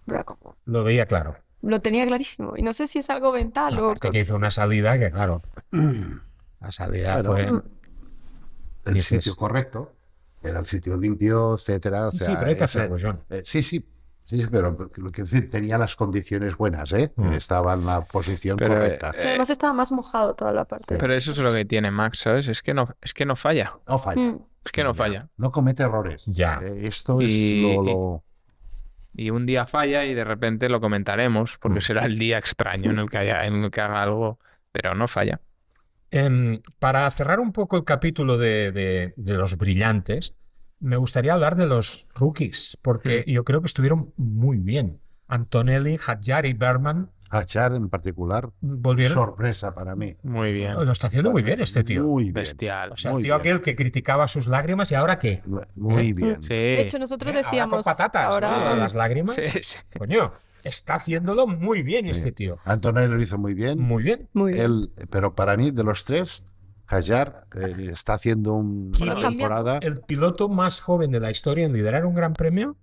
Era como- Lo veía claro. Lo tenía clarísimo. Y no sé si es algo mental o... Aparte que hizo una salida que, claro, la salida Bueno, fue... El dices- sitio correcto, era el sitio limpio, etcétera. O Sí, sea, sí, pero hay que ese- hacerlo, John. sí, pero lo quiero decir, tenía las condiciones buenas, ¿eh? Mm. Estaba en la posición Pero, correcta. Sí, además estaba más mojado toda la parte. Pero eso es lo que tiene Max, ¿sabes? Es que no falla. No falla. Mm. Es que no falla. No comete errores. Ya. Esto Y- es lo... Y un día falla y de repente lo comentaremos, porque será el día extraño en el que haga algo, pero no falla. Para cerrar un poco el capítulo de los brillantes, me gustaría hablar de los rookies, porque yo creo que estuvieron muy bien. Antonelli, Hadjar y Berman Hachar en particular, volvieron. sorpresa para mí. Muy bien. Lo está haciendo muy bien este tío. Muy bien. Bestial. O sea, el muy tío bien. aquel que criticaba sus lágrimas y ahora qué. Muy bien. Sí. De hecho, nosotros Ahora con decíamos... patatas, ahora... ¿no? Las lágrimas. Sí, sí. Coño, está haciéndolo muy bien este tío. Antonelli lo hizo muy bien. Muy bien. Muy bien. Pero para mí, de los tres, Hachar está haciendo una ¿Quién? temporada. El piloto más joven de la historia en liderar un gran premio.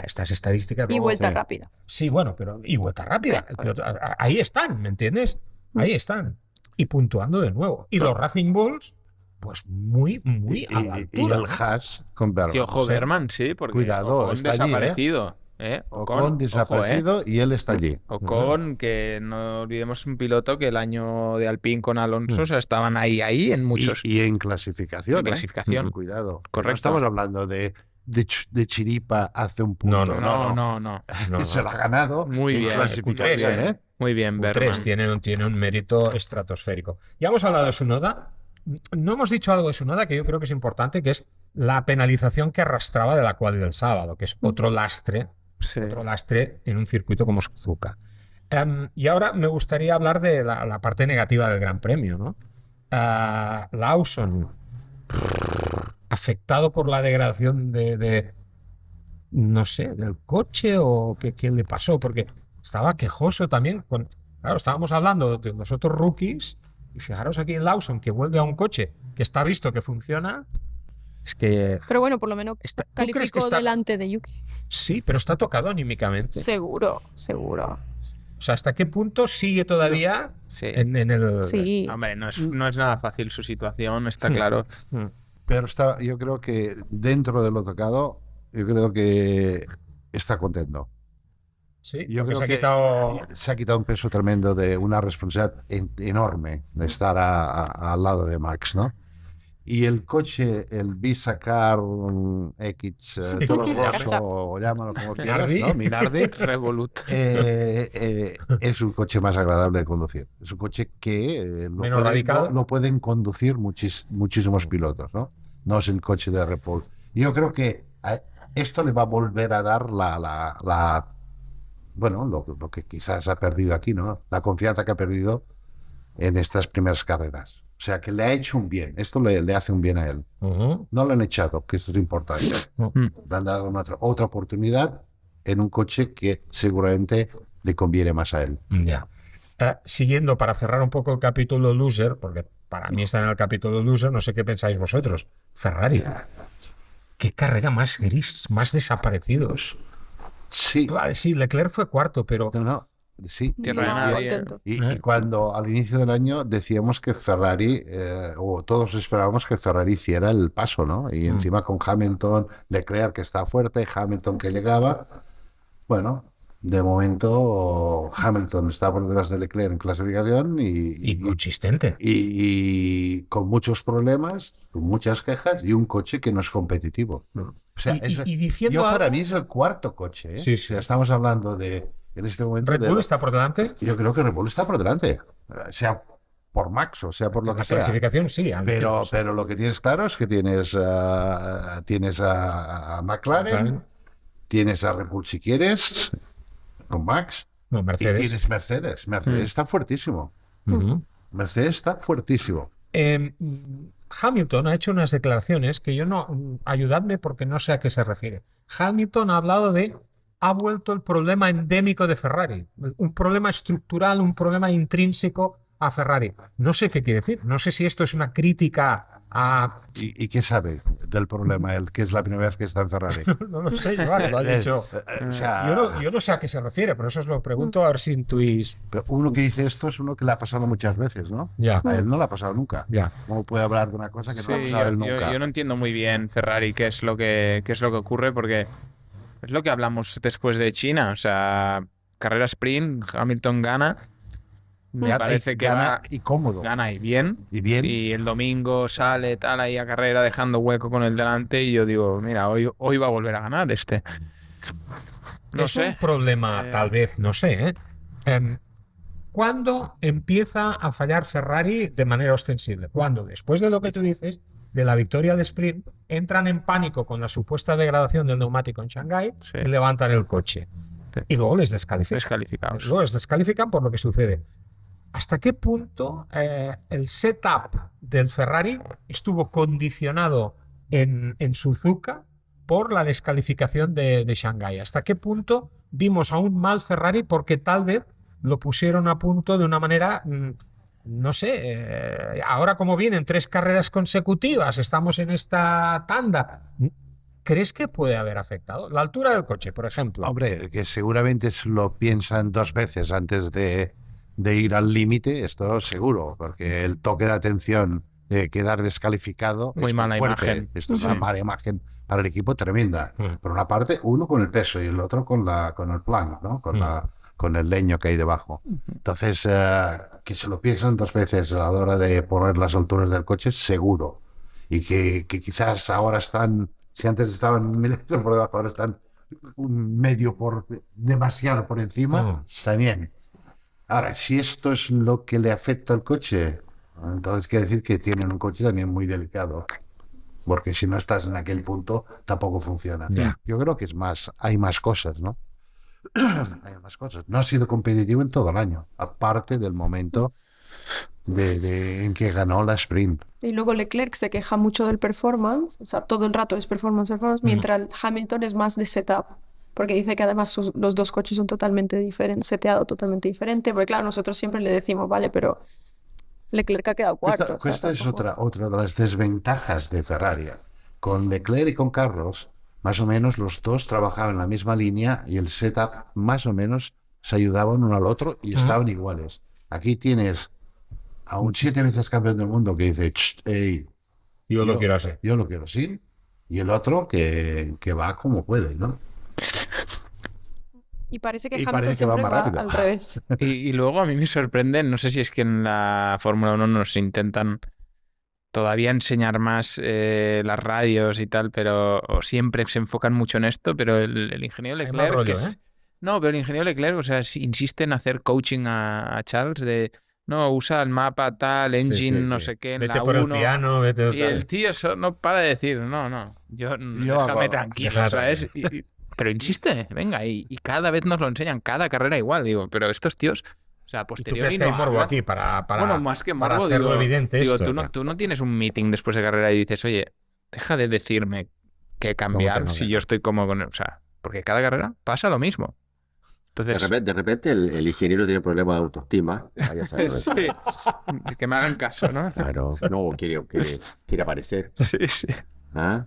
Estas estadísticas. Y luego- vuelta sí. rápida. Sí, bueno, pero y vuelta rápida. El piloto- ahí están, ¿me entiendes? Ahí están. Y puntuando de nuevo. Y los Racing Bulls, pues muy a la Y altura, el ¿no? Haas con Berman. Y ojo, O sea, Berman, sí, porque Cuidado, Ocon está allí, desaparecido. Ocon ojo, desaparecido y él está allí. Ocon, que no olvidemos un piloto que el año de Alpine con Alonso, o sea, estaban ahí en muchos. Y en clasificación. En clasificación. Cuidado. Correcto. No estamos hablando de de chiripa hace un punto. No. Se lo ha ganado Muy en bien, clasificación, Q3, ¿eh? Muy bien, Q3 Berman. tiene un mérito estratosférico. Ya hemos hablado de Tsunoda. No hemos dicho algo de Tsunoda que yo creo que es importante, que es la penalización que arrastraba de la quali del sábado, que es otro lastre en un circuito como Suzuka. Y ahora me gustaría hablar de la parte negativa del Gran Premio, ¿no? Lawson, afectado por la degradación no sé, del coche o qué le pasó, porque estaba quejoso también. Claro, estábamos hablando de los otros rookies y fijaros aquí en Lawson, que vuelve a un coche que está visto que funciona. Es que Pero bueno, por lo menos ¿tú crees que calificó delante de Yuki. sí, pero está tocado anímicamente. Seguro. O sea, ¿hasta qué punto sigue todavía Sí. en el... Sí. Hombre, no es nada fácil su situación, está claro. Pero yo creo que dentro de lo tocado, yo creo que está contento. Sí, Yo porque creo que se ha quitado un peso tremendo de una responsabilidad enorme de estar al lado de Max, ¿no? Y el coche, el Bisacar X, o llámalo como quieras, ¿no? Minardi, Revolut. es un coche más agradable de conducir. Es un coche que Menos radical. lo pueden conducir muchísimos pilotos, ¿no? No es el coche de Red Bull. Yo creo que esto le va a volver a dar bueno, lo que quizás ha perdido aquí, ¿no? La confianza que ha perdido en estas primeras carreras. O sea, que le ha hecho un bien. Esto le hace un bien a él. No le han echado, que esto es importante. Le han dado otra oportunidad en un coche que seguramente le conviene más a él. Ya. Siguiendo, para cerrar un poco el capítulo loser, porque para mí está en el capítulo loser, no sé qué pensáis vosotros. Ferrari. Qué carrera más gris, más desaparecidos. Sí. Vale, sí, Leclerc fue cuarto, pero... No, sí. Tierra de nadie. Contento. Y cuando al inicio del año decíamos que Ferrari, o todos esperábamos que Ferrari hiciera el paso, ¿no? Y encima con Hamilton, Leclerc que está fuerte, Hamilton que llegaba. Bueno, de momento Hamilton está por detrás de Leclerc en clasificación Y consistente. y con muchos problemas, con muchas quejas y un coche que no es competitivo. O sea, Y diciendo yo para algo- mí es el cuarto coche, ¿eh? Sí, sí. O sea, estamos hablando en este momento Red Bull está por delante. yo creo que Red Bull está por delante, sea por Max o sea por lo La que sea. clasificación sí. Pero lo que tienes claro es que tienes a McLaren, tienes a Red Bull si quieres, con Max, No, y Mercedes. tienes Mercedes. Mercedes está fuertísimo. Mercedes está fuertísimo. Hamilton ha hecho unas declaraciones que yo no... Ayudadme porque no sé a qué se refiere. Hamilton ha hablado ha vuelto el problema endémico de Ferrari. Un problema estructural, un problema intrínseco a Ferrari. No sé qué quiere decir. No sé si esto es una crítica a... ¿Y qué sabe del problema él, que es la primera vez que está en Ferrari? No lo sé, Joan, lo ha dicho. O sea, Yo no sé a qué se refiere, por eso os lo pregunto a ver si intuís. pero uno que dice esto es uno que le ha pasado muchas veces, ¿no? Ya. A él no le ha pasado nunca. Ya. ¿Cómo puede hablar de una cosa que Sí, no le ha pasado a él nunca? yo no entiendo muy bien Ferrari qué es lo que ocurre, porque es lo que hablamos después de China. O sea, carrera sprint, Hamilton gana. Me parece que gana y cómodo. gana y bien. Y bien. Y el domingo sale tal ahí a carrera dejando hueco con el delante y yo digo, mira, hoy va a volver a ganar este. No Es sé. un problema, tal vez, no sé. ¿Cuándo empieza a fallar Ferrari de manera ostensible? Cuando, después de lo que tú dices, de la victoria de sprint, entran en pánico con la supuesta degradación del neumático en Shanghái Sí. y levantan el coche. Sí. Y luego les descalifican. Descalificados. Luego les descalifican por lo que sucede. ¿Hasta qué punto el setup del Ferrari estuvo condicionado en Suzuka por la descalificación de Shanghái? ¿Hasta qué punto vimos a un mal Ferrari porque tal vez lo pusieron a punto de una manera, no sé, ahora como vienen 3 carreras consecutivas, estamos en esta tanda? ¿Crees que puede haber afectado? La altura del coche, por ejemplo. Hombre, que seguramente lo piensan 2 veces antes de ir al límite, esto seguro, porque el toque de atención de quedar descalificado Muy es mala fuerte. imagen. Esto es una mala imagen para el equipo tremenda. Por una parte, uno con el peso y el otro con el plan, ¿no? Con el leño que hay debajo. Entonces, que se lo piensan 2 veces a la hora de poner las alturas del coche, seguro. Y que quizás ahora están Si antes estaban 1.000 metros por debajo, ahora están demasiado por encima, también. Ahora, si esto es lo que le afecta al coche, entonces quiere decir que tienen un coche también muy delicado. Porque si no estás en aquel punto, tampoco funciona. Ya. Yo creo que hay más cosas, ¿no? Hay más cosas. No ha sido competitivo en todo el año, aparte del momento en que ganó la sprint. Y luego Leclerc se queja mucho del performance, o sea, todo el rato es performance, mientras Hamilton es más de setup, porque dice que además los dos coches son totalmente diferentes, seteado totalmente diferente, porque claro, nosotros siempre le decimos, vale, pero Leclerc ha quedado cuarto. Esta es otra de las desventajas de Ferrari. Con Leclerc y con Carlos, más o menos los dos trabajaban en la misma línea y el setup más o menos se ayudaban uno al otro y estaban iguales. Aquí tienes a un 7 veces campeón del mundo que dice, hey, Yo lo quiero así. Yo lo quiero así. Y el otro que va como puede, ¿no? Y parece que Y Hamilton parece que va siempre más va rápido. al revés. Y luego a mí me sorprende, no sé si es que en la Fórmula 1 nos intentan todavía enseñar más las radios y tal, pero o siempre se enfocan mucho en esto, pero el ingeniero Hay más Leclerc, rollo, que es... No, pero el ingeniero Leclerc, o sea, insiste en hacer coaching a Charles de, no, usa el mapa tal, engine, no sé qué, en Vete la por el 1. piano, vete Y el tío eso no para de decir, no, déjame hago- tranquilo, déjame ¿sabes? Pero insiste, venga, y cada vez nos lo enseñan, cada carrera igual, digo, pero estos tíos, o sea, ¿Y tú posteriori crees que hay no morbo hablan. aquí para Bueno, más que para morbo, hacerlo digo, evidente digo, esto? tú no tienes un meeting después de carrera y dices, oye, deja de decirme qué cambiar tengo si que- yo estoy cómodo con él. O sea, porque cada carrera pasa lo mismo. Entonces, De repente el ingeniero tiene problemas de autoestima. Vaya a saber. sí, que me hagan caso, ¿no? Claro, no, quiere aparecer. Sí, sí. ¿Ah?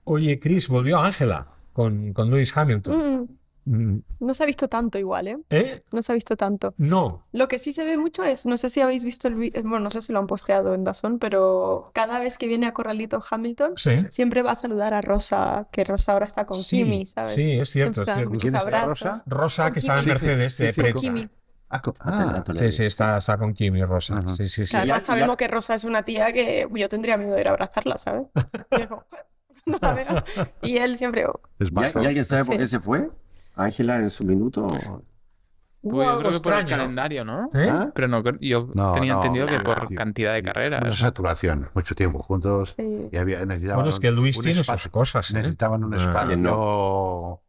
Oye, Chris, volvió Ángela con Lewis Hamilton. No se ha visto tanto igual, ¿eh? ¿Eh? No se ha visto tanto. No. Lo que sí se ve mucho es, no sé si habéis visto el vídeo, bueno, no sé si lo han posteado en DAZN, pero cada vez que viene a Corralito Hamilton, Sí. siempre va a saludar a Rosa, que Rosa ahora está con Sí, Kimi, ¿sabes? sí, es cierto, Siempre es dan cierto. muchos ¿Quién está, abrazos. Rosa? Rosa, que estaba en Sí, sí, Mercedes sí, de sí, prensa. Kimi. Sí, está con Kimi, Rosa. Ajá. Sí, sí, sí. Que además Ya- sabemos que Rosa es una tía que yo tendría miedo de ir a abrazarla, ¿sabes? Y es como, no la veo. Y él siempre, Es ¿Y bajo. alguien sabe por Sí. qué se fue? Ángela en su minuto. Hubo Pues yo algo creo que por el extraño. calendario, ¿no? ¿Eh? ¿Ah? Pero no, yo No, tenía no, entendido que no, por tío. cantidad de Una carreras. saturación, mucho tiempo juntos. sí. Y necesitaban Bueno, es que Luis un tiene espacio. sus cosas, ¿eh? Necesitaban un Ah. espacio.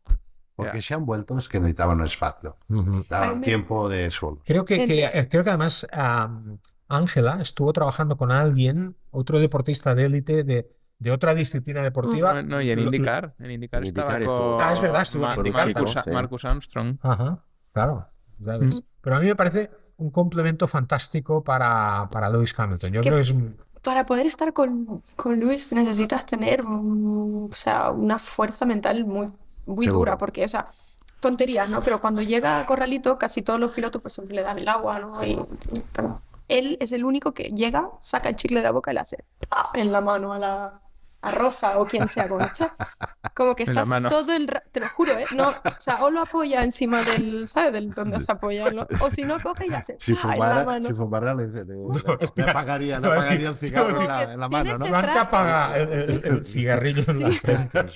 Porque Ya. se han vuelto, es que necesitaban un espacio. Ujú. A Daban mí me- tiempo de solo. Creo que además Ángela estuvo trabajando con alguien, otro deportista de élite de otra disciplina deportiva. No, y en Lo- IndyCar. En IndyCar En estaba IndyCar estuvo- con Ah, es verdad, estuvo en IndyCar Marcus, también, sí. Marcus Armstrong. Ajá, claro. ya ves. Pero a mí me parece un complemento fantástico para Lewis Hamilton. Yo Es que- creo que es un- Para poder estar con Luis necesitas tener o sea, una fuerza mental muy Seguro. dura, porque, o sea, tonterías, ¿no? Pero cuando llega a Corralito, casi todos los pilotos pues siempre le dan el agua, ¿no? Pero él es el único que llega, saca el chicle de la boca y le hace ¡pah! En la mano a Rosa o quien sea con esta. Como que En la estás mano. todo el rato, te lo juro, ¿eh? No, o sea, o lo apoya encima del, ¿sabes? Del donde se apoya, ¿no? O si no, coge y hace Si ¡pah! En la fumara, mano. le espera. apagaría No, el cigarro en la mano, ¿no? Tienes Joan te apaga el cigarrillo en la frente.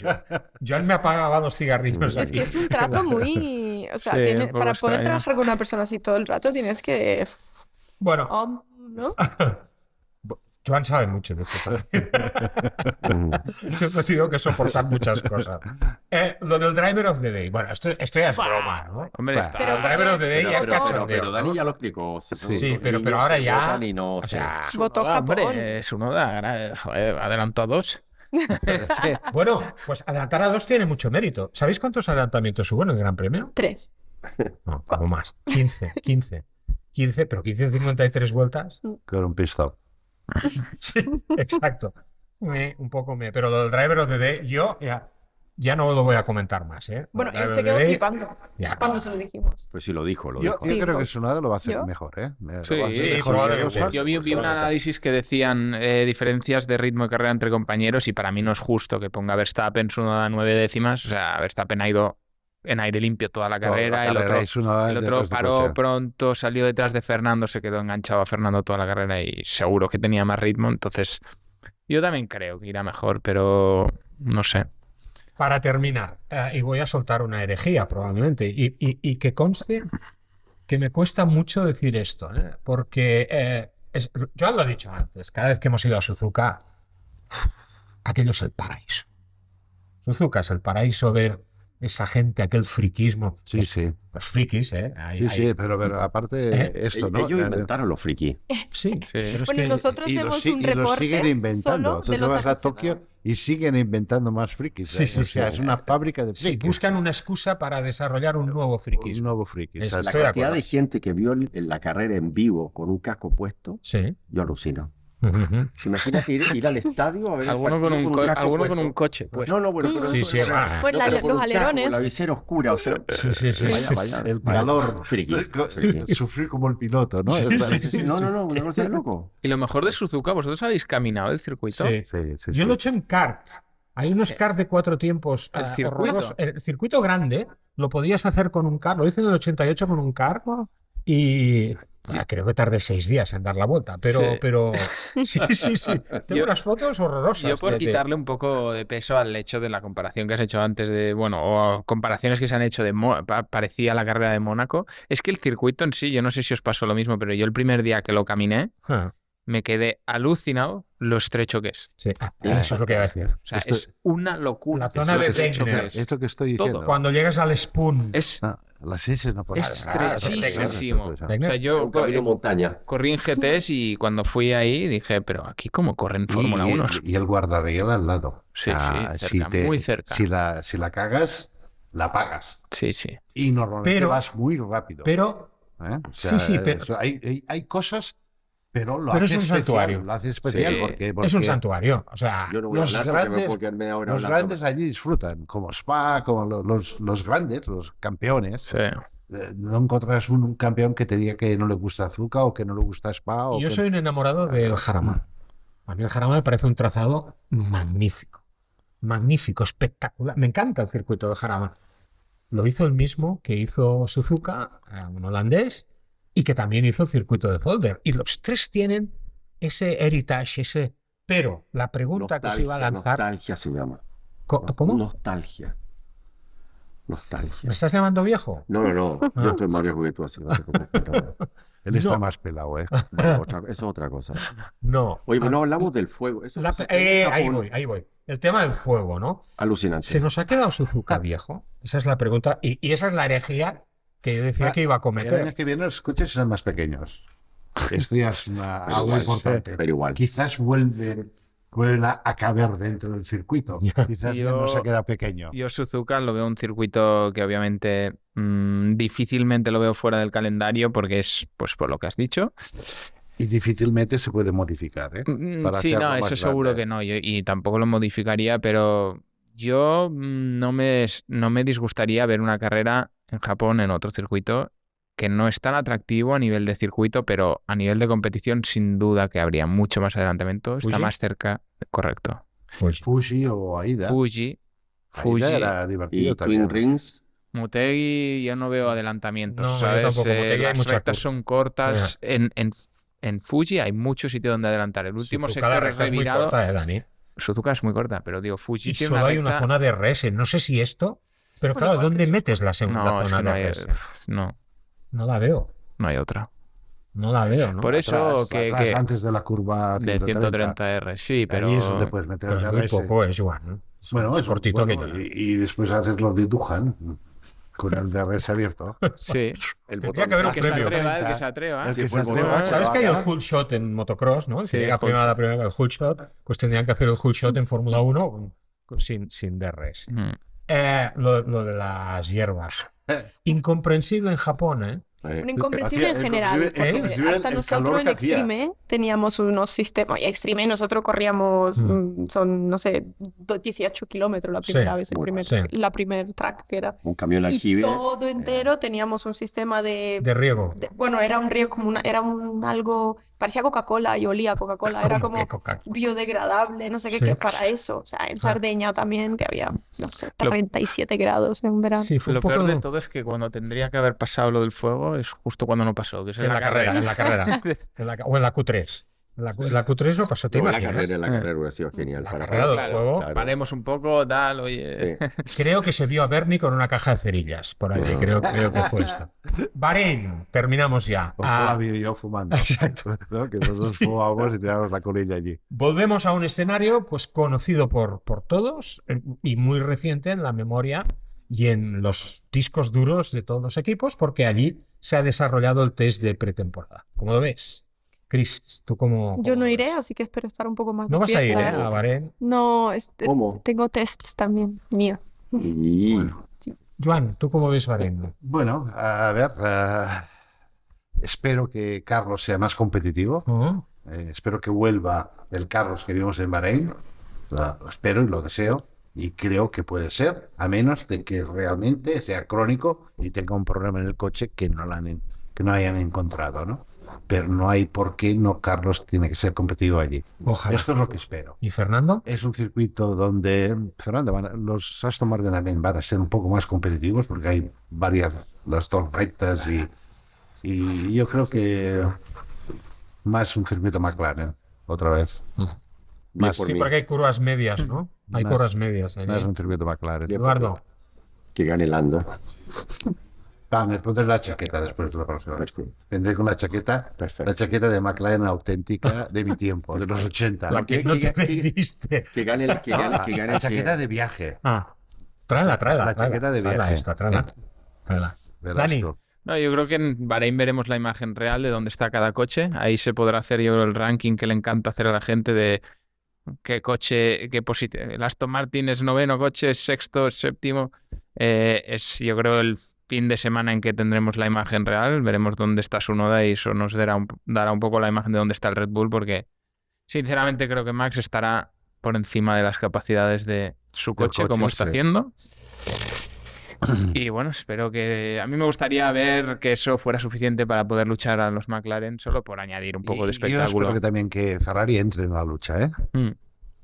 Joan me apagaba los cigarrillos Es que aquí. es un trato muy... O sea, Sí, un poco para poder extraño. trabajar con una persona así todo el rato tienes que... Bueno, ¿no? Joan sabe mucho de esto también. Yo no tengo que soportar muchas cosas. Lo del Driver of the Day. Bueno, esto ya es broma, ¿no? Hombre, Bah. está. Pero- El Driver of the Day ya es cachondeo. pero Dani ¿no? ya lo explicó. Sí, pero ahora ya- Y no, o sea, Votó Tsunoda, Japón. hombre, Tsunoda, joder, adelantó a 2. Es que- Bueno, pues adelantar a 2 tiene mucho mérito. ¿Sabéis cuántos adelantamientos hubo en el Gran Premio? 3. No, algo más. 15, pero 15 en 53 vueltas. Con un pit stop. Sí, exacto. Un poco pero lo del Driver of the Day, yo ya no lo voy a comentar más, ¿eh? Bueno, Driver él of se the quedó Day, flipando ya. cuando se lo dijimos. Pues sí, lo dijo. Yo Sí, creo que pues, Tsunoda lo va a hacer ¿yo? mejor, ¿eh? Sí, Lo va a hacer mejor probablemente. que Rosa. yo vi un análisis que decían diferencias de ritmo de carrera entre compañeros y para mí no es justo que ponga Verstappen Tsunoda 9 décimas. O sea, Verstappen ha ido en aire limpio toda la Toda carrera, la carrera, y Tsunoda el otro detrás del paró coche. pronto, salió detrás de Fernando, se quedó enganchado a Fernando toda la carrera y seguro que tenía más ritmo. Entonces, yo también creo que irá mejor, pero no sé. para terminar, y voy a soltar una herejía probablemente, y que conste que me cuesta mucho decir esto, porque Joan lo ha dicho antes, cada vez que hemos ido a Suzuka, aquello es el paraíso. Suzuka es el paraíso, ver esa gente, aquel friquismo. Sí, sí. Los frikis, Sí, pero aparte esto, ¿no? Ellos inventaron los frikis. Sí, pero es Bueno, que nosotros Y hacemos los, un y los reporte siguen inventando. solo Tú de te los vas a aficionados. Tokio y siguen inventando más frikis. Sí, sí, O sea, sí. es una fábrica de sí, frikis. buscan una excusa para desarrollar un nuevo Un frikismo. nuevo friki. Es O sea, La Estoy de cantidad acuerdo. de gente que vio la carrera en vivo con un casco puesto, Sí. yo alucino. Ujú. Imagínate ir al estadio a ver el Alguno partido con un, casco alguno con puesto. un coche, pues. No, bueno, pero Sí, eso sí, es- va. Pues no, pero con los un casco, alerones. la visera oscura, o sea, Sí, sí, sí. vaya, sí. vaya. el calor. Friki, friki. Sufrir como el piloto, ¿no? Sí, sí, sí. No, una cosa de loco. Y lo mejor de Suzuka, ¿vosotros habéis caminado el circuito? Sí. Sí, Yo lo he hecho en kart. Hay unos kart de 4 tiempos ¿El circuito? horrorosos. El circuito grande lo podías hacer con un kart. Lo hice en el 88 con un kart y creo que tardé 6 días en dar la vuelta. Pero sí. Tengo Yo- unas fotos horrorosas. Yo por de- quitarle un poco de peso al hecho de la comparación que has hecho antes de, bueno, o comparaciones que se han hecho de parecía la carrera de Mónaco, es que el circuito en sí, yo no sé si os pasó lo mismo, pero yo el primer día que lo caminé Ah, me quedé alucinado lo estrecho que es. sí. Eso es lo que iba a decir. O sea, Esto- es una locura. La zona lo de estrecho que Degner. es. Esto que estoy Todo. diciendo. Cuando llegas al Spoon. Es Las ciencias no pueden estrechísimo. O sea, Un yo camino montaña. corrí en GTs y cuando fui ahí dije, pero aquí cómo corren Fórmula 1. Y el guardarriel al lado. Sí, Sí, cerca, muy cerca. Si la cagas, la pagas. Sí, sí. Y normalmente Pero- vas muy rápido. Pero ¿eh? O sea, sí, pero- eso, hay cosas, pero lo Pero hace es un especial. santuario. Lo hace especial Sí. porque es un santuario. O sea, Yo no voy a los hablar porque me grandes, puedo quedarme ahora los hablando. grandes allí disfrutan, como Spa, como los grandes, los campeones. Sí. No encontrarás un campeón que te diga que no le gusta Azuka o que no le gusta Spa. O yo que- soy un enamorado del Jarama. A mí el Jarama me parece un trazado magnífico. Magnífico, espectacular. Me encanta el circuito de Jarama. Lo hizo el mismo que hizo Suzuka, un holandés, y que también hizo el circuito de Zolder. Y los tres tienen ese heritage, ese... Pero la pregunta que os iba a lanzar... Nostalgia se llama. ¿Cómo? Nostalgia. ¿Me Nostalgia. estás llamando viejo? No. Yo estoy más viejo que tú, así no te preocupes. Él está No. más pelado, ¿eh? Bueno, eso es otra cosa. No. Oye, pero no hablamos del fuego. Eso La- pasa en Japón. ahí voy. El tema del fuego, ¿no? Alucinante. ¿Se nos ha quedado Suzuka viejo? Esa es la pregunta. Y esa es la herejía que yo decía que iba a El año cometer. que viene los coches serán más pequeños. Esto ya es algo igual, importante. pero igual. Quizás vuelven a caber dentro del circuito. Quizás ya no se queda pequeño. Yo Suzuka lo veo un circuito que obviamente difícilmente lo veo fuera del calendario porque es, pues por lo que has dicho. Y difícilmente se puede modificar, ¿eh? Para Sí, hacerlo no, más eso seguro grande. que no. Y tampoco lo modificaría, pero yo no me disgustaría ver una carrera en Japón en otro circuito que no es tan atractivo a nivel de circuito, pero a nivel de competición sin duda que habría mucho más adelantamiento. Está ¿Fuji? más cerca, correcto. Pues, Fuji o Aida. Fuji, Aida era divertido Y también. Twin Rings. Motegi, yo no veo adelantamientos, No, yo ¿sabes? tampoco. Motegi hay Las mucha rectas curva. son cortas. En Fuji hay mucho sitio donde adelantar. El último Suzuka, la sector recta es muy revirado. corta, Dani. Suzuka es muy corta, pero digo, Fuji Y tiene solo una hay una recta- zona de RS. No sé si esto... Pero Bueno, claro, igual ¿dónde que metes la segunda No, es zona que no de hay, RS? no No la veo. hay otra. No la veo, ¿no? Por eso Atrás, que antes de la curva de 130R, sí, pero Allí es donde puedes meter el Pues muy DRS. poco es, Juan. Bueno, es cortito bueno, que... y después haces lo de Duhan con el DRS abierto. sí. El Tendría botón que haber un El que se premio. atreva, el que se atreva. El Sí, que fue se el atreva. botón. ¿Sabes que hay el Acá. full shot en motocross, no? El Sí, que llega el full primero a la shot. primera, el full shot, pues tendrían que hacer el full shot en Fórmula 1 sin DRS. Mm. Lo de las hierbas. Incomprensible en Japón, ¿eh? Bueno, incomprensible en Hacía- general, inclusive- porque inclusive hasta el nosotros calor en que hacía. Extreme teníamos unos sistemas, y Extreme nosotros corríamos, son, no sé, 18 kilómetros la primera vez, bueno, la primer track que era. Un camión Y aljibe. todo entero teníamos un sistema De riego. bueno, era un río como era un algo, parecía Coca-Cola y olía a Coca-Cola, era ¿Cómo como que Coca-Cola? biodegradable, no sé qué, Sí. que para eso, o sea, en Sardeña también, que había, no sé, Lo- 37 grados en verano. Sí, fue un Lo poco... peor de todo es que cuando tendría que haber pasado lo del fuego es justo cuando no pasó, que es En la carrera, en la carrera. O en la Q3. La Q3 lo pasó, ¿te No, imaginas? la carrera hubiera sido genial. La para carrera del Raúl. juego. Claro. Paremos un poco, tal, oye. Sí. Creo que se vio a Bernie con una caja de cerillas por allí, creo que fue esto. Bahrein, terminamos ya. O Flavio y yo fumando. Exacto. ¿No? Que nosotros fumábamos y tiramos la colilla allí. Volvemos a un escenario pues conocido por todos y muy reciente en la memoria y en los discos duros de todos los equipos, porque allí se ha desarrollado el test de pretemporada. ¿Cómo lo ves? Chris, ¿tú cómo Yo lo no iré, ves? así que espero estar un poco más No vas a ir, despierta. a Bahrein. No, ¿Cómo? tengo tests también míos. Y Joan, ¿tú cómo ves Bahrein? Bueno, a ver, espero que Carlos sea más competitivo. ¿No? Espero que vuelva el Carlos que vimos en Bahrein. Lo espero y lo deseo. Y creo que puede ser, a menos de que realmente sea crónico y tenga un problema en el coche que no hayan encontrado, ¿no? Pero no hay por qué no Carlos tiene que ser competitivo allí. Ojalá. Esto es lo que espero. ¿Y Fernando? Es un circuito donde, Fernando, los Aston Martin también van a ser un poco más competitivos porque hay las dos rectas y yo creo que más un circuito McLaren, otra vez. bien Más, por Sí, mí. porque hay curvas medias, ¿no? Hay Más- curvas medias allí. más un circuito McLaren. Bien. Eduardo, Que gane Lando. Me pondré la chaqueta después de la próxima vez. Perfecto. Vendré con la chaqueta de McLaren auténtica de mi tiempo, de los 80. la que que- no te que- vendiste. Que gane La chaqueta de viaje. Tráela. La chaqueta de viaje. Tráela. Verás Dani. tú. No, yo creo que en Bahrein veremos la imagen real de dónde está cada coche. Ahí se podrá hacer, yo creo, el ranking que le encanta hacer a la gente de qué coche, qué posición. El Aston Martin es noveno coche, es sexto, es séptimo. Es, yo creo, el fin de semana en que tendremos la imagen real. Veremos dónde está su Noda y eso nos dará un poco la imagen de dónde está el Red Bull, porque sinceramente creo que Max estará por encima de las capacidades de su coche, coche, como está sí. haciendo. Y bueno, espero que... A mí me gustaría ver que eso fuera suficiente para poder luchar a los McLaren, solo por añadir un poco de Y yo espero espectáculo. que también que Ferrari entre en la lucha, ¿eh? Mm.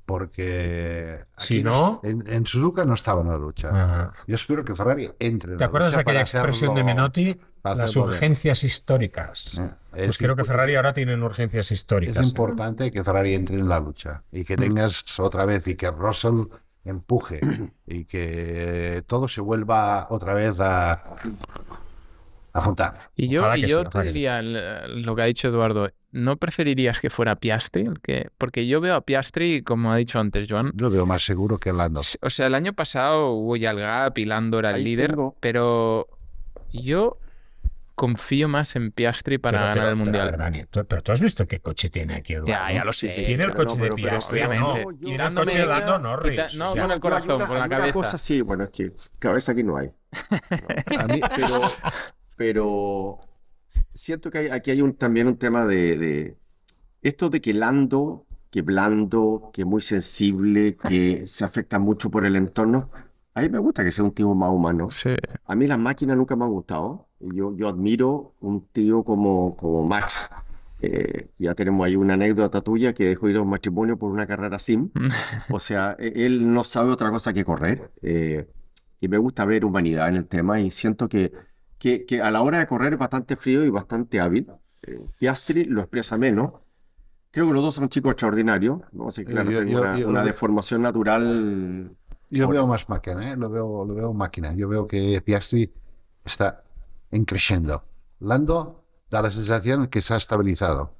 Porque Si aquí no- en Suzuka no estaba en la lucha. Ajá. Yo espero que Ferrari entre en ¿Te la acuerdas de lucha aquella para expresión de hacerlo- Menotti? para Las hacerlo bien. urgencias históricas. Es Pues creo que Ferrari ahora tienen urgencias Es históricas. importante que Ferrari entre en la lucha y que tengas otra vez y que Russell empuje y que todo se vuelva otra vez a juntar. Y yo, Ojalá que sí, te ojalá que sí. diría lo que ha dicho Eduardo, ¿no preferirías que fuera Piastri? Porque yo veo a Piastri, como ha dicho antes Joan, Lo veo más seguro que Lando. o sea, el año pasado hubo ya el gap y Lando era el Ahí líder, tengo- pero yo confío más en Piastri para Pero, ganar el a Mundial. ver, Dani, pero tú has visto qué coche tiene aquí, Eduardo. Ya lo sé. Tiene el pero coche no, de pero Piastri, obviamente. no. Yo- Tiene el quitándome- coche de Lando Norris. no, o sea, con el corazón, con la alguna cabeza. cosa sí, bueno, es que cabeza aquí no hay. A mí, Pero siento que aquí hay también un tema de esto de que Lando, que blando, que muy sensible, que se afecta mucho por el entorno. A mí me gusta que sea un tío más humano. Sí. A mí las máquinas nunca me han gustado. Yo admiro un tío como Max. Ya tenemos ahí una anécdota tuya que dejó ir a un matrimonio por una carrera sim. O sea, él no sabe otra cosa que correr. Y me gusta ver humanidad en el tema y siento que a la hora de correr es bastante frío y bastante hábil. Piastri lo expresa menos. Creo que los dos son chicos extraordinarios. No sé, claro, Yo- tengo yo- una, yo- una deformación natural. yo veo más máquina, ¿eh? Lo veo máquina. Yo veo que Piastri está creciendo. Lando da la sensación que se ha estabilizado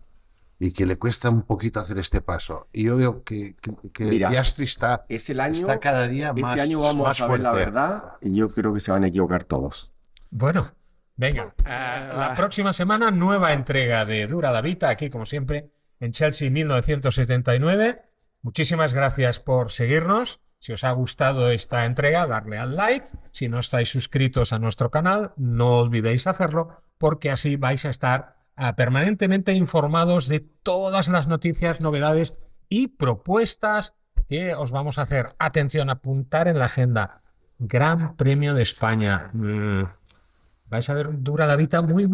y que le cuesta un poquito hacer este paso. Y yo veo que Mira, Piastri está Es el año, está cada día este más, año vamos más a saber la fuerte. verdad y yo creo que se van a equivocar todos. Bueno, venga. La próxima semana, nueva entrega de Dura la Vita, aquí como siempre, en Chelsea 1979. Muchísimas gracias por seguirnos. Si os ha gustado esta entrega, darle al like. Si no estáis suscritos a nuestro canal, no olvidéis hacerlo, porque así vais a estar permanentemente informados de todas las noticias, novedades y propuestas que os vamos a hacer. Atención, apuntar en la agenda. Gran Premio de España. Vais a ver Dura la Vita muy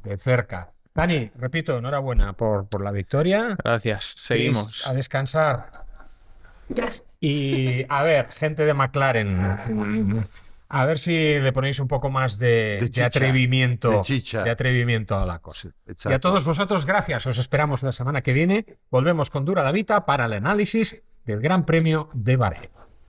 de cerca. Dani, repito, enhorabuena por la victoria. Gracias. Seguimos. Chris, a descansar. Gracias. Y a ver, gente de McLaren, A ver si le ponéis un poco más de chicha, atrevimiento, de chicha. de atrevimiento a la cosa. Sí, Y a exacto. todos vosotros, gracias. Os esperamos la semana que viene. Volvemos con Dura la Vita para el análisis del Gran Premio de Bahrein.